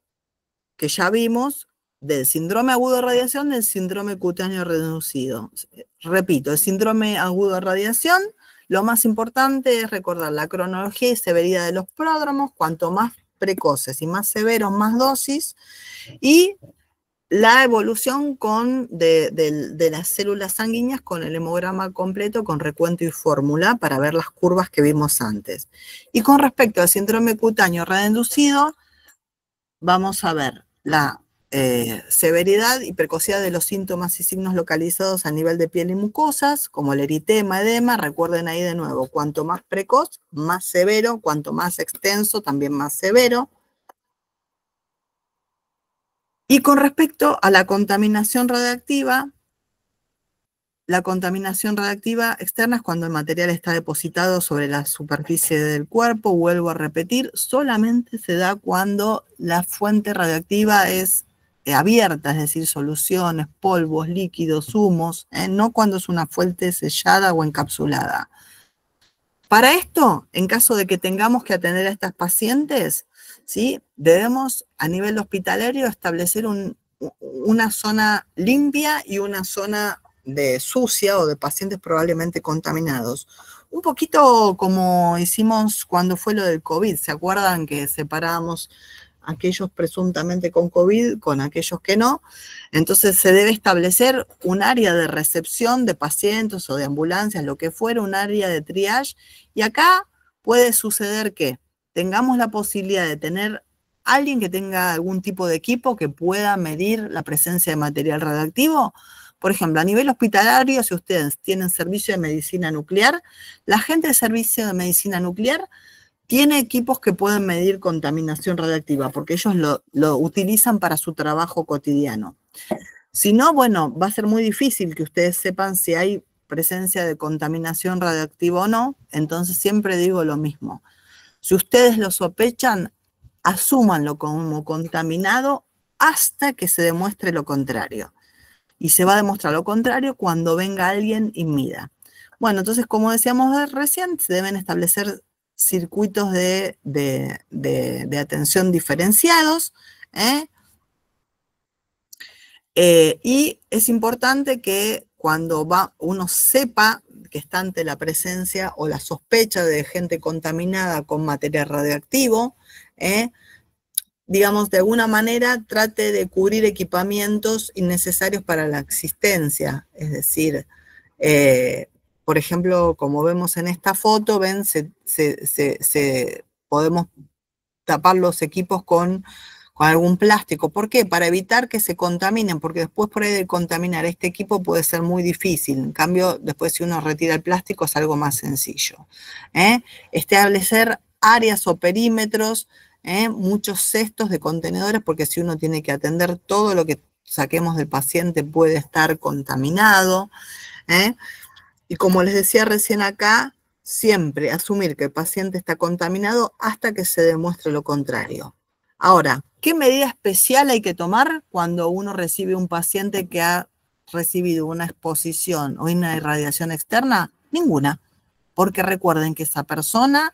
que ya vimos, del síndrome agudo de radiación, del síndrome cutáneo reducido. Repito, el síndrome agudo de radiación, lo más importante es recordar la cronología y severidad de los pródromos, cuanto más precoces y más severos, más dosis, y la evolución de las células sanguíneas con el hemograma completo, con recuento y fórmula, para ver las curvas que vimos antes. Y con respecto al síndrome cutáneo reinducido, vamos a ver la severidad y precocidad de los síntomas y signos localizados a nivel de piel y mucosas, como el eritema, edema. Recuerden ahí de nuevo, cuanto más precoz, más severo, cuanto más extenso, también más severo. Y con respecto a la contaminación radiactiva externa es cuando el material está depositado sobre la superficie del cuerpo. Vuelvo a repetir, solamente se da cuando la fuente radiactiva es abierta, es decir, soluciones, polvos, líquidos, humos, no cuando es una fuente sellada o encapsulada. Para esto, en caso de que tengamos que atender a estas pacientes, ¿sí? Debemos a nivel hospitalario establecer una zona limpia y una zona de sucia o de pacientes probablemente contaminados. Un poquito como hicimos cuando fue lo del COVID. ¿Se acuerdan que separábamos aquellos presuntamente con COVID con aquellos que no? Entonces se debe establecer un área de recepción de pacientes o de ambulancias, lo que fuera, un área de triage. Y acá puede suceder que tengamos la posibilidad de tener alguien que tenga algún tipo de equipo que pueda medir la presencia de material radiactivo. Por ejemplo, a nivel hospitalario, si ustedes tienen servicio de medicina nuclear, la gente de servicio de medicina nuclear tiene equipos que pueden medir contaminación radiactiva, porque ellos lo utilizan para su trabajo cotidiano. Si no, bueno, va a ser muy difícil que ustedes sepan si hay presencia de contaminación radiactiva o no. Entonces siempre digo lo mismo. Si ustedes lo sospechan, asúmanlo como contaminado hasta que se demuestre lo contrario. Y se va a demostrar lo contrario cuando venga alguien y mida. Bueno, entonces, como decíamos recién, se deben establecer circuitos de atención diferenciados, y es importante que cuando uno sepa que está ante la presencia o la sospecha de gente contaminada con material radioactivo, digamos, de alguna manera trate de cubrir equipamientos innecesarios para la existencia. Es decir, por ejemplo, como vemos en esta foto, ven, podemos tapar los equipos con con algún plástico. ¿Por qué? Para evitar que se contaminen, porque después por ahí de contaminar este equipo puede ser muy difícil. En cambio, después si uno retira el plástico es algo más sencillo. Establecer áreas o perímetros, muchos cestos de contenedores, porque si uno tiene que atender todo lo que saquemos del paciente puede estar contaminado. Y como les decía recién acá, siempre asumir que el paciente está contaminado hasta que se demuestre lo contrario. Ahora, ¿qué medida especial hay que tomar cuando uno recibe un paciente que ha recibido una exposición o una irradiación externa? Ninguna, porque recuerden que esa persona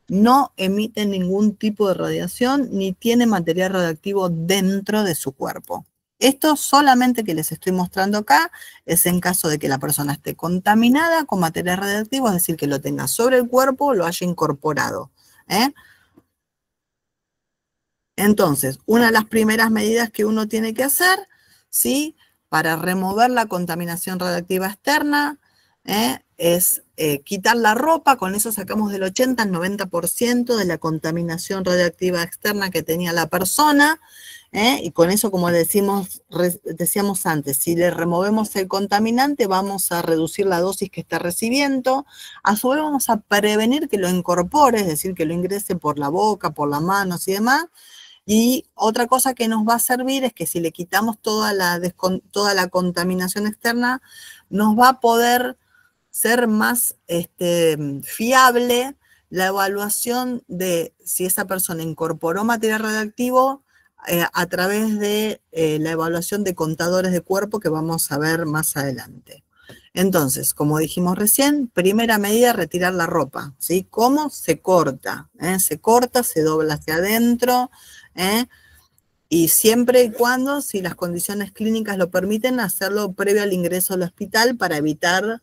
no emite ningún tipo de radiación ni tiene material radioactivo dentro de su cuerpo. Esto solamente que les estoy mostrando acá es en caso de que la persona esté contaminada con material radioactivo, es decir, que lo tenga sobre el cuerpo o lo haya incorporado. Entonces, una de las primeras medidas que uno tiene que hacer, ¿sí?, para remover la contaminación radioactiva externa, es quitar la ropa. Con eso sacamos del 80 al 90% de la contaminación radioactiva externa que tenía la persona, y con eso, como decíamos antes, si le removemos el contaminante, vamos a reducir la dosis que está recibiendo. A su vez vamos a prevenir que lo incorpore, es decir, que lo ingrese por la boca, por las manos y demás. Y otra cosa que nos va a servir es que si le quitamos toda la contaminación externa, nos va a poder ser más fiable la evaluación de si esa persona incorporó material radioactivo a través de la evaluación de contadores de cuerpo que vamos a ver más adelante. Entonces, como dijimos recién, primera medida, retirar la ropa, ¿sí? ¿Cómo? Se corta, se corta, se dobla hacia adentro, y siempre y cuando, si las condiciones clínicas lo permiten, hacerlo previo al ingreso al hospital para evitar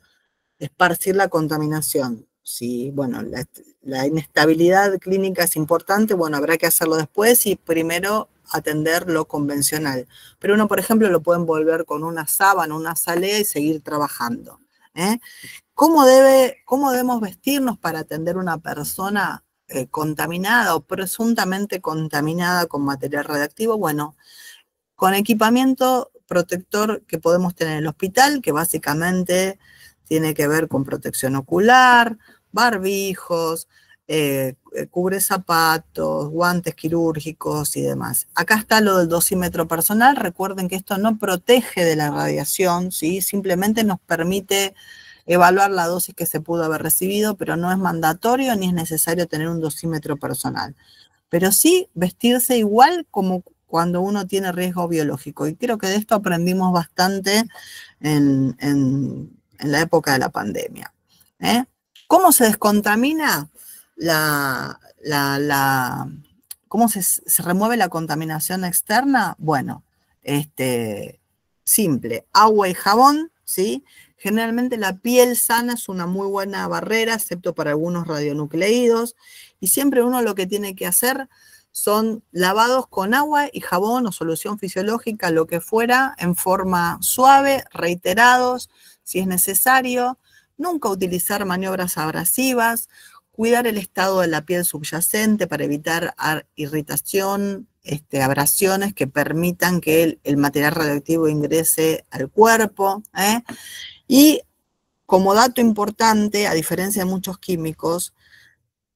esparcir la contaminación. Si, bueno, la inestabilidad clínica es importante, bueno, habrá que hacerlo después y primero atender lo convencional. Pero uno, por ejemplo, lo puede envolver con una sábana, una salea y seguir trabajando. ¿Cómo debemos vestirnos para atender a una persona contaminada o presuntamente contaminada con material radiactivo? Bueno, con equipamiento protector que podemos tener en el hospital, que básicamente tiene que ver con protección ocular, barbijos, cubre zapatos, guantes quirúrgicos y demás. Acá está lo del dosímetro personal. Recuerden que esto no protege de la radiación, ¿sí? Simplemente nos permite evaluar la dosis que se pudo haber recibido, pero no es mandatorio ni es necesario tener un dosímetro personal. Pero sí vestirse igual como cuando uno tiene riesgo biológico. Y creo que de esto aprendimos bastante en la época de la pandemia. ¿Cómo se descontamina cómo se remueve la contaminación externa? Bueno, simple, agua y jabón, ¿sí? Generalmente la piel sana es una muy buena barrera, excepto para algunos radionucleídos, y siempre uno lo que tiene que hacer son lavados con agua y jabón o solución fisiológica, lo que fuera, en forma suave, reiterados, si es necesario. Nunca utilizar maniobras abrasivas, cuidar el estado de la piel subyacente para evitar irritación, abrasiones que permitan que el material radioactivo ingrese al cuerpo. Y como dato importante, a diferencia de muchos químicos,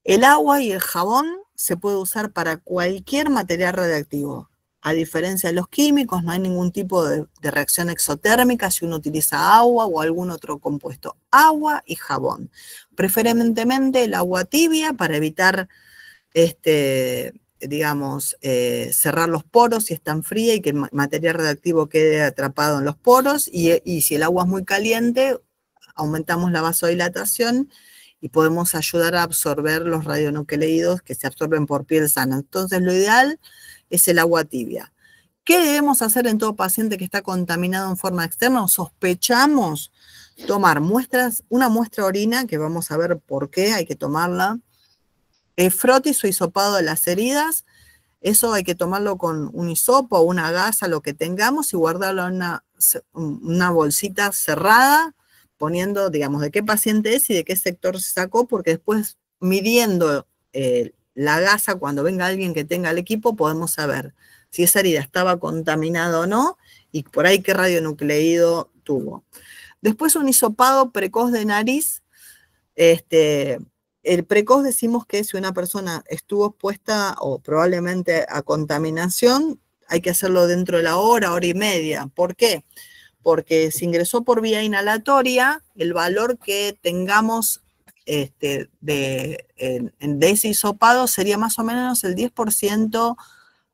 el agua y el jabón se puede usar para cualquier material radioactivo. A diferencia de los químicos, no hay ningún tipo de reacción exotérmica si uno utiliza agua o algún otro compuesto. Agua y jabón. Preferentemente el agua tibia para evitar, cerrar los poros si están fría y que el material radioactivo quede atrapado en los poros. Y si el agua es muy caliente, aumentamos la vasodilatación y podemos ayudar a absorber los radionucleídos que se absorben por piel sana. Entonces, lo ideal es el agua tibia. ¿Qué debemos hacer en todo paciente que está contaminado en forma externa? Sospechamos tomar una muestra de orina, que vamos a ver por qué hay que tomarla, frotis o hisopado de las heridas. Eso hay que tomarlo con un hisopo o una gasa, lo que tengamos, y guardarlo en una bolsita cerrada, poniendo, digamos, de qué paciente es y de qué sector se sacó, porque después, midiendo la gasa, cuando venga alguien que tenga el equipo, podemos saber si esa herida estaba contaminada o no, y por ahí qué radionucleído tuvo. Después un hisopado precoz de nariz. El precoz decimos que si una persona estuvo expuesta o probablemente a contaminación, hay que hacerlo dentro de la hora y media. ¿Por qué? Porque si ingresó por vía inhalatoria, el valor que tengamos de ese hisopado sería más o menos el 10%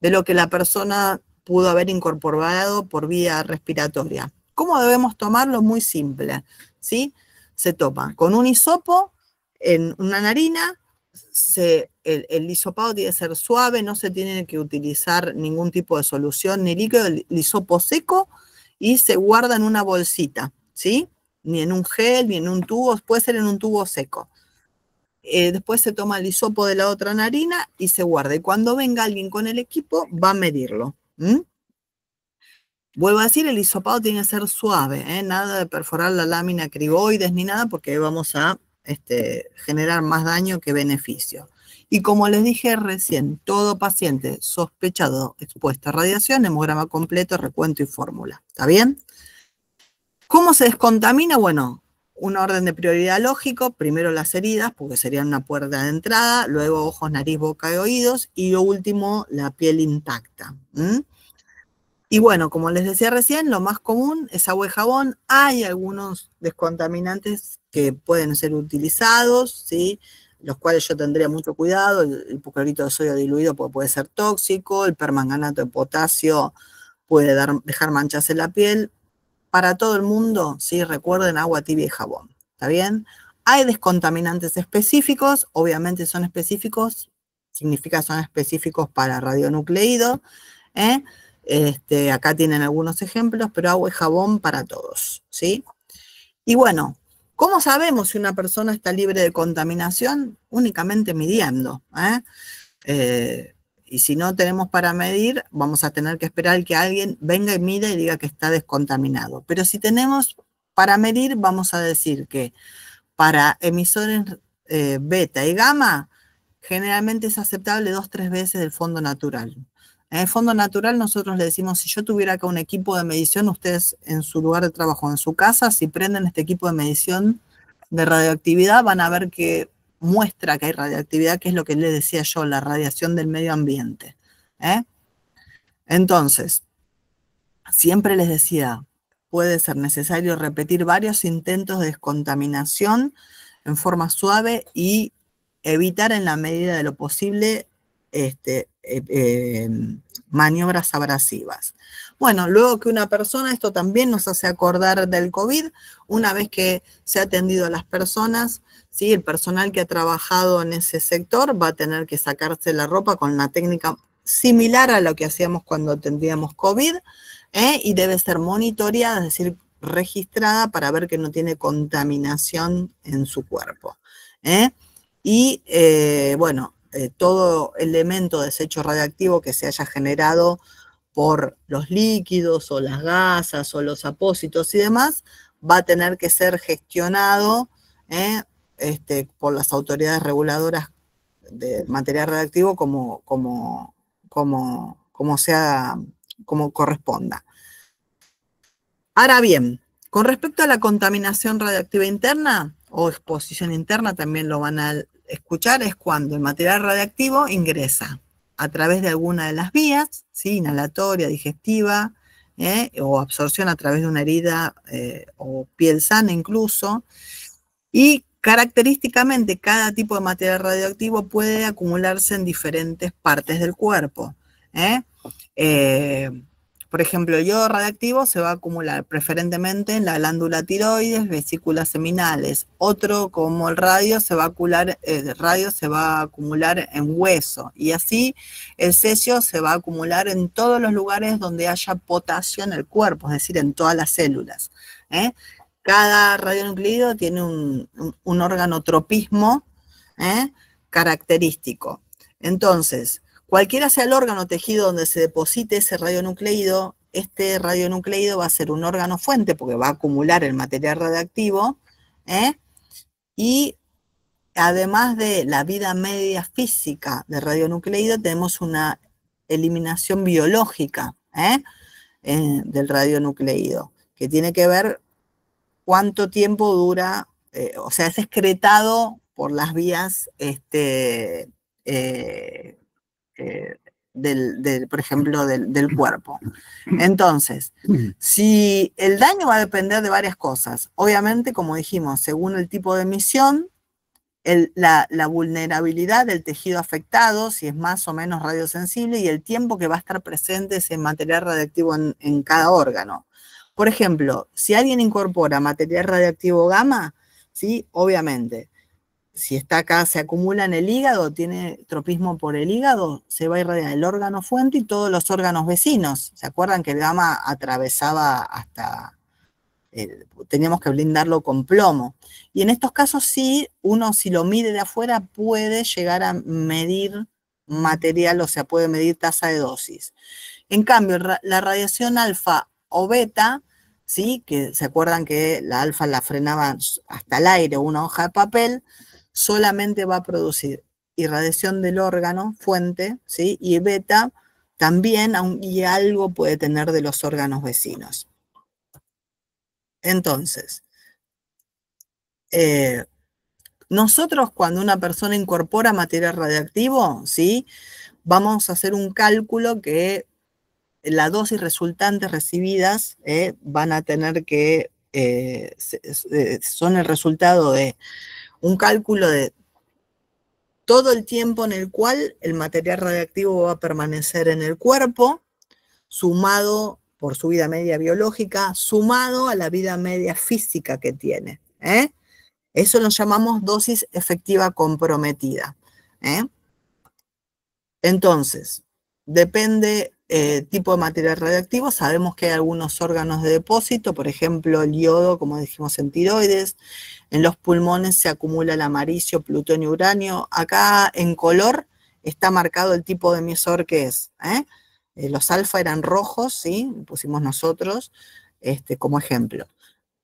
de lo que la persona pudo haber incorporado por vía respiratoria. ¿Cómo debemos tomarlo? Muy simple, ¿sí? Se toma con un hisopo en una narina, el hisopado tiene que ser suave, no se tiene que utilizar ningún tipo de solución ni líquido, el hisopo seco, y se guarda en una bolsita, ¿sí? Ni en un gel, ni en un tubo, puede ser en un tubo seco. Después se toma el hisopo de la otra narina y se guarda. Y cuando venga alguien con el equipo, va a medirlo. Vuelvo a decir, el hisopado tiene que ser suave, nada de perforar la lámina criboides ni nada, porque vamos a generar más daño que beneficio. Y como les dije recién, todo paciente sospechado expuesto a radiación, hemograma completo, recuento y fórmula. ¿Está bien? ¿Cómo se descontamina? Bueno, un orden de prioridad lógico, primero las heridas, porque serían una puerta de entrada, luego ojos, nariz, boca y oídos, y lo último, la piel intacta. Y bueno, como les decía recién, lo más común es agua y jabón. Hay algunos descontaminantes que pueden ser utilizados, ¿sí? Los cuales yo tendría mucho cuidado. El hipoclorito de sodio diluido puede ser tóxico, el permanganato de potasio puede dejar manchas en la piel. Para todo el mundo, ¿sí? Recuerden, agua tibia y jabón, ¿está bien? Hay descontaminantes específicos, obviamente son específicos, significa son específicos para radionucleído, acá tienen algunos ejemplos, pero agua y jabón para todos, ¿sí? Y bueno, ¿cómo sabemos si una persona está libre de contaminación? Únicamente midiendo, y si no tenemos para medir, vamos a tener que esperar que alguien venga y mida y diga que está descontaminado. Pero si tenemos para medir, vamos a decir que para emisores beta y gamma, generalmente es aceptable 2-3 veces el fondo natural. En el fondo natural nosotros le decimos, si yo tuviera acá un equipo de medición, ustedes en su lugar de trabajo, en su casa, si prenden este equipo de medición de radioactividad, van a ver que muestra que hay radioactividad, que es lo que les decía yo, la radiación del medio ambiente. Entonces, siempre les decía, puede ser necesario repetir varios intentos de descontaminación en forma suave y evitar en la medida de lo posible maniobras abrasivas. Bueno, luego que una persona, esto también nos hace acordar del COVID, una vez que se ha atendido a las personas, ¿sí? El personal que ha trabajado en ese sector va a tener que sacarse la ropa con una técnica similar a lo que hacíamos cuando atendíamos COVID, y debe ser monitoreada, es decir, registrada para ver que no tiene contaminación en su cuerpo. Y bueno, todo elemento de desecho radioactivo que se haya generado por los líquidos o las gasas o los apósitos y demás, va a tener que ser gestionado por las autoridades reguladoras de material radioactivo como corresponda. Ahora bien, con respecto a la contaminación radioactiva interna o exposición interna, también lo van a escuchar, es cuando el material radioactivo ingresa a través de alguna de las vías, ¿sí? Inhalatoria, digestiva, o absorción a través de una herida o piel sana incluso, y característicamente cada tipo de material radioactivo puede acumularse en diferentes partes del cuerpo. Por ejemplo, el yodo radioactivo se va a acumular preferentemente en la glándula tiroides, vesículas seminales. Otro, como el radio, se va a acumular en hueso. Y así el cesio se va a acumular en todos los lugares donde haya potasio en el cuerpo, es decir, en todas las células. Cada radionucleido tiene un órgano tropismo característico. Entonces, cualquiera sea el órgano o tejido donde se deposite ese radionucleido, este radionucleido va a ser un órgano fuente porque va a acumular el material radioactivo, y además de la vida media física del radionucleido, tenemos una eliminación biológica del radionucleído, que tiene que ver cuánto tiempo dura, o sea, es excretado por las vías por ejemplo, del cuerpo. Entonces, si el daño va a depender de varias cosas, obviamente, como dijimos, según el tipo de emisión, la vulnerabilidad del tejido afectado, si es más o menos radiosensible, y el tiempo que va a estar presente ese material radiactivo en cada órgano. Por ejemplo, si alguien incorpora material radiactivo gamma, ¿sí? Obviamente, si está acá, se acumula en el hígado, tiene tropismo por el hígado, se va a irradiar el órgano fuente y todos los órganos vecinos. ¿Se acuerdan que el gamma atravesaba hasta... teníamos que blindarlo con plomo? Y en estos casos sí, uno si lo mide de afuera puede llegar a medir material, o sea, puede medir tasa de dosis. En cambio, la radiación alfa o beta, ¿sí? Que se acuerdan que la alfa la frenaba hasta el aire o una hoja de papel, solamente va a producir irradiación del órgano fuente, ¿sí? Y beta también, y algo puede tener de los órganos vecinos. Entonces, nosotros cuando una persona incorpora material radiactivo, ¿sí? Vamos a hacer un cálculo que la dosis resultantes recibidas van a tener que, son el resultado de un cálculo de todo el tiempo en el cual el material radiactivo va a permanecer en el cuerpo, sumado por su vida media biológica, sumado a la vida media física que tiene. Eso lo llamamos dosis efectiva comprometida. Entonces, depende tipo de material radiactivo. Sabemos que hay algunos órganos de depósito, por ejemplo, el yodo, como dijimos, en tiroides. En los pulmones se acumula el americio, plutonio, uranio. Acá en color está marcado el tipo de emisor que es. Los alfa eran rojos, ¿sí? Pusimos nosotros como ejemplo.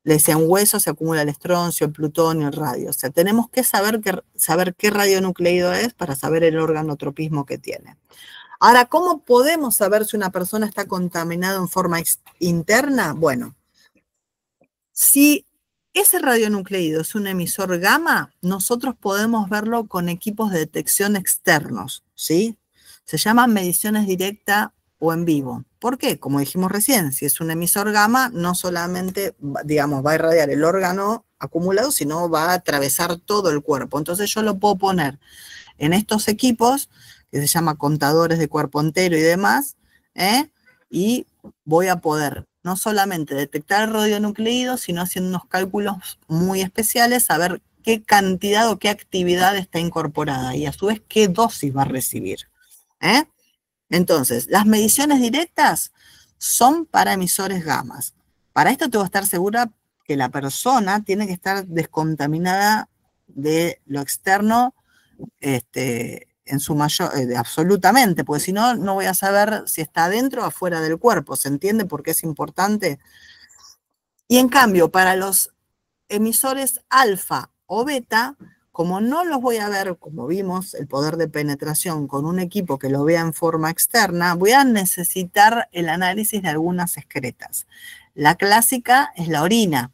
Le decían huesos, se acumula el estroncio, el plutonio, el radio. O sea, tenemos que saber qué radionucleído es para saber el organotropismo que tiene. Ahora, ¿cómo podemos saber si una persona está contaminada en forma interna? Bueno, si ese radionucleído es un emisor gamma, nosotros podemos verlo con equipos de detección externos, ¿sí? Se llaman mediciones directa o en vivo. ¿Por qué? Como dijimos recién, si es un emisor gamma, no solamente, digamos, va a irradiar el órgano acumulado, sino va a atravesar todo el cuerpo. Entonces yo lo puedo poner en estos equipos, que se llama contadores de cuerpo entero y demás, y voy a poder no solamente detectar el radionucleído, sino haciendo unos cálculos muy especiales, saber qué cantidad o qué actividad está incorporada y a su vez qué dosis va a recibir. Entonces, las mediciones directas son para emisores gamas. Para esto tengo que estar segura que la persona tiene que estar descontaminada de lo externo en su mayor, absolutamente, porque si no, no voy a saber si está adentro o afuera del cuerpo. ¿Se entiende por qué es importante? Y en cambio, para los emisores alfa o beta, como no los voy a ver, como vimos, el poder de penetración con un equipo que lo vea en forma externa, voy a necesitar el análisis de algunas excretas. La clásica es la orina,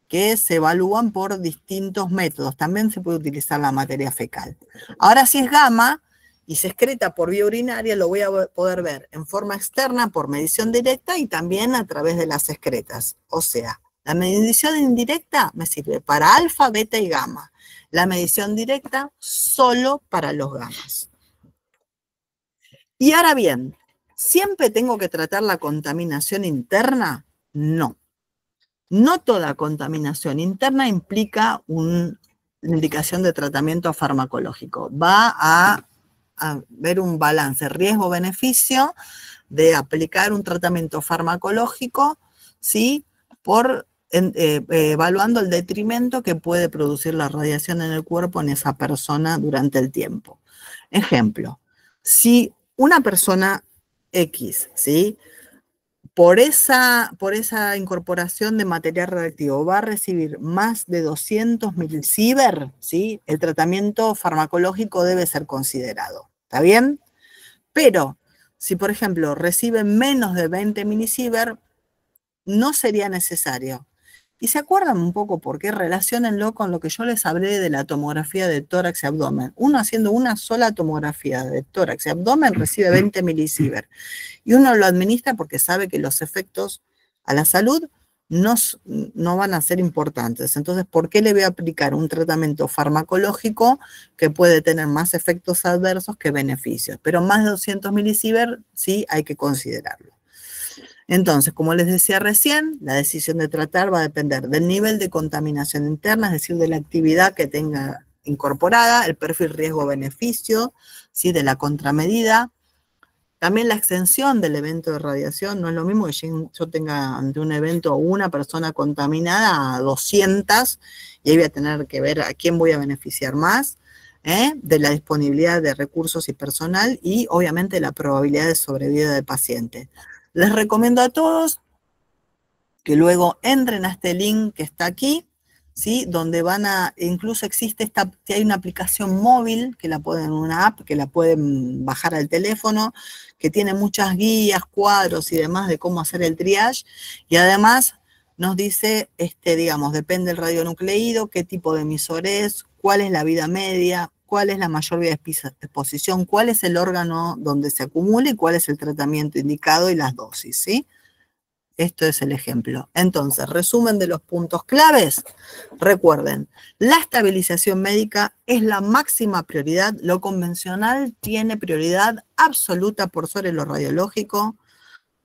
que se evalúan por distintos métodos. También se puede utilizar la materia fecal. Ahora, si es gamma y se excreta por vía urinaria, lo voy a poder ver en forma externa por medición directa y también a través de las excretas. O sea, la medición indirecta me sirve para alfa, beta y gamma. La medición directa solo para los gamas. Y ahora bien, ¿siempre tengo que tratar la contaminación interna? No. No toda contaminación interna implica una indicación de tratamiento farmacológico. Va a haber un balance riesgo-beneficio de aplicar un tratamiento farmacológico, ¿sí? Evaluando el detrimento que puede producir la radiación en el cuerpo en esa persona durante el tiempo. Ejemplo, si una persona X, ¿sí? Por esa incorporación de material radiactivo va a recibir más de 200 milisievert, ¿sí? El tratamiento farmacológico debe ser considerado. ¿Está bien? Pero si, por ejemplo, reciben menos de 20 milisievert, no sería necesario. Y se acuerdan un poco por qué, relaciónenlo con lo que yo les hablé de la tomografía de tórax y abdomen. Uno haciendo una sola tomografía de tórax y abdomen recibe 20 milisievert. Y uno lo administra porque sabe que los efectos a la salud no van a ser importantes. Entonces, ¿por qué le voy a aplicar un tratamiento farmacológico que puede tener más efectos adversos que beneficios? Pero más de 200 milisievert sí hay que considerarlo. Entonces, como les decía recién, la decisión de tratar va a depender del nivel de contaminación interna, es decir, de la actividad que tenga incorporada, el perfil riesgo-beneficio, ¿sí? De la contramedida. También la extensión del evento de radiación, no es lo mismo que yo tenga ante un evento una persona contaminada a 200, y ahí voy a tener que ver a quién voy a beneficiar más, de la disponibilidad de recursos y personal, y obviamente la probabilidad de sobrevida del paciente. Les recomiendo a todos que luego entren a este link que está aquí, ¿sí? Donde incluso existe hay una aplicación móvil, una app, que la pueden bajar al teléfono, que tiene muchas guías, cuadros y demás de cómo hacer el triage, y además nos dice, digamos, depende del radionucleído, qué tipo de emisor es, cuál es la vida media, cuál es la mayor vía de exposición, cuál es el órgano donde se acumula y cuál es el tratamiento indicado y las dosis, ¿sí? Esto es el ejemplo. Entonces, resumen de los puntos claves. Recuerden, la estabilización médica es la máxima prioridad. Lo convencional tiene prioridad absoluta por sobre lo radiológico.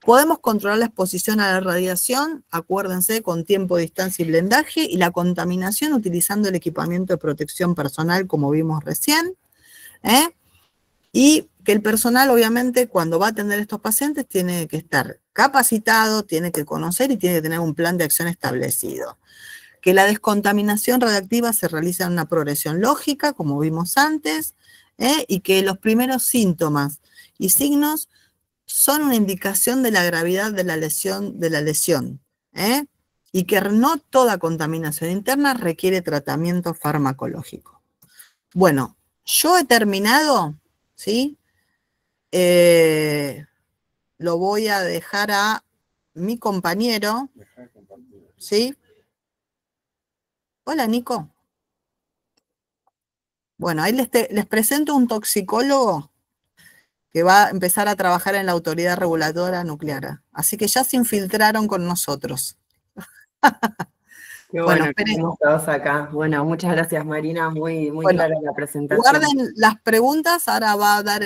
Podemos controlar la exposición a la radiación, acuérdense, con tiempo, distancia y blindaje, y la contaminación utilizando el equipamiento de protección personal, como vimos recién. Y que el personal, obviamente, cuando va a atender a estos pacientes, tiene que estar capacitado, tiene que conocer y tiene que tener un plan de acción establecido. Que la descontaminación radiactiva se realiza en una progresión lógica, como vimos antes, y que los primeros síntomas y signos son una indicación de la gravedad de la lesión, y que no toda contaminación interna requiere tratamiento farmacológico. Bueno, yo he terminado, ¿sí? Lo voy a dejar a mi compañero, ¿sí? Hola, Nico. Bueno, ahí les presento un toxicólogo que va a empezar a trabajar en la Autoridad Reguladora Nuclear. Así que ya se infiltraron con nosotros. Qué bueno, que estamos todos acá. Bueno, muchas gracias, Marina, muy clara la presentación. Guarden las preguntas, ahora va a dar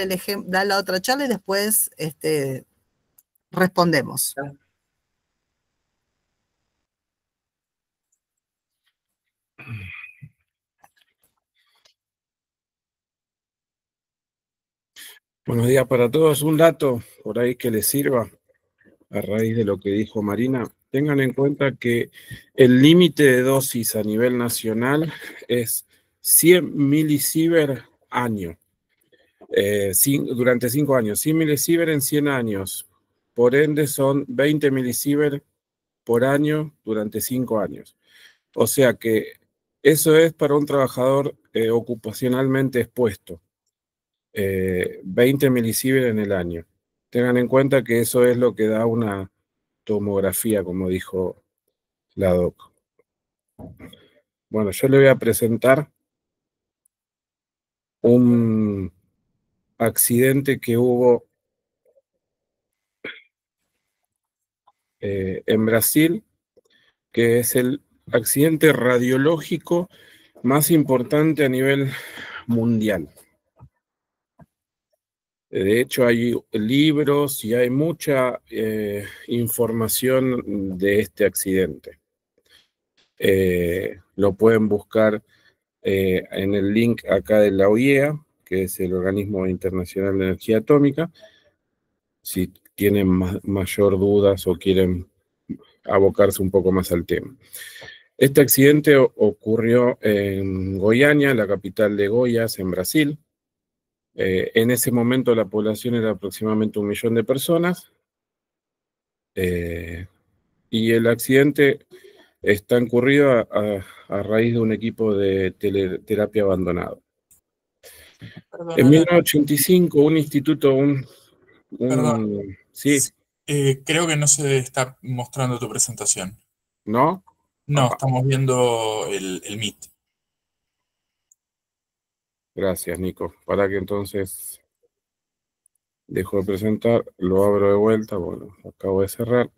la otra charla y después respondemos. Buenos días para todos. Un dato por ahí que les sirva a raíz de lo que dijo Marina. Tengan en cuenta que el límite de dosis a nivel nacional es 100 milisievert año, durante 5 años. 100 milisievert en 100 años. Por ende son 20 milisievert por año durante 5 años. O sea que eso es para un trabajador ocupacionalmente expuesto. 20 milisievert en el año. Tengan en cuenta que eso es lo que da una tomografía, como dijo la doc. Bueno, yo le voy a presentar un accidente que hubo en Brasil, que es el accidente radiológico más importante a nivel mundial. De hecho, hay libros y hay mucha información de este accidente. Lo pueden buscar en el link acá de la OIEA, que es el Organismo Internacional de Energía Atómica, si tienen mayor dudas o quieren abocarse un poco más al tema. Este accidente ocurrió en Goiânia, la capital de Goiás, en Brasil. En ese momento la población era aproximadamente 1 millón de personas. Y el accidente está ocurrido a raíz de un equipo de terapia abandonado. Perdón, En Alan. 1985, un instituto, Perdón. sí, Creo que no se está mostrando tu presentación. ¿no? No, Apa, estamos viendo el Meet. gracias, Nico. Para que entonces dejo de presentar, lo abro de vuelta. Bueno, acabo de cerrar.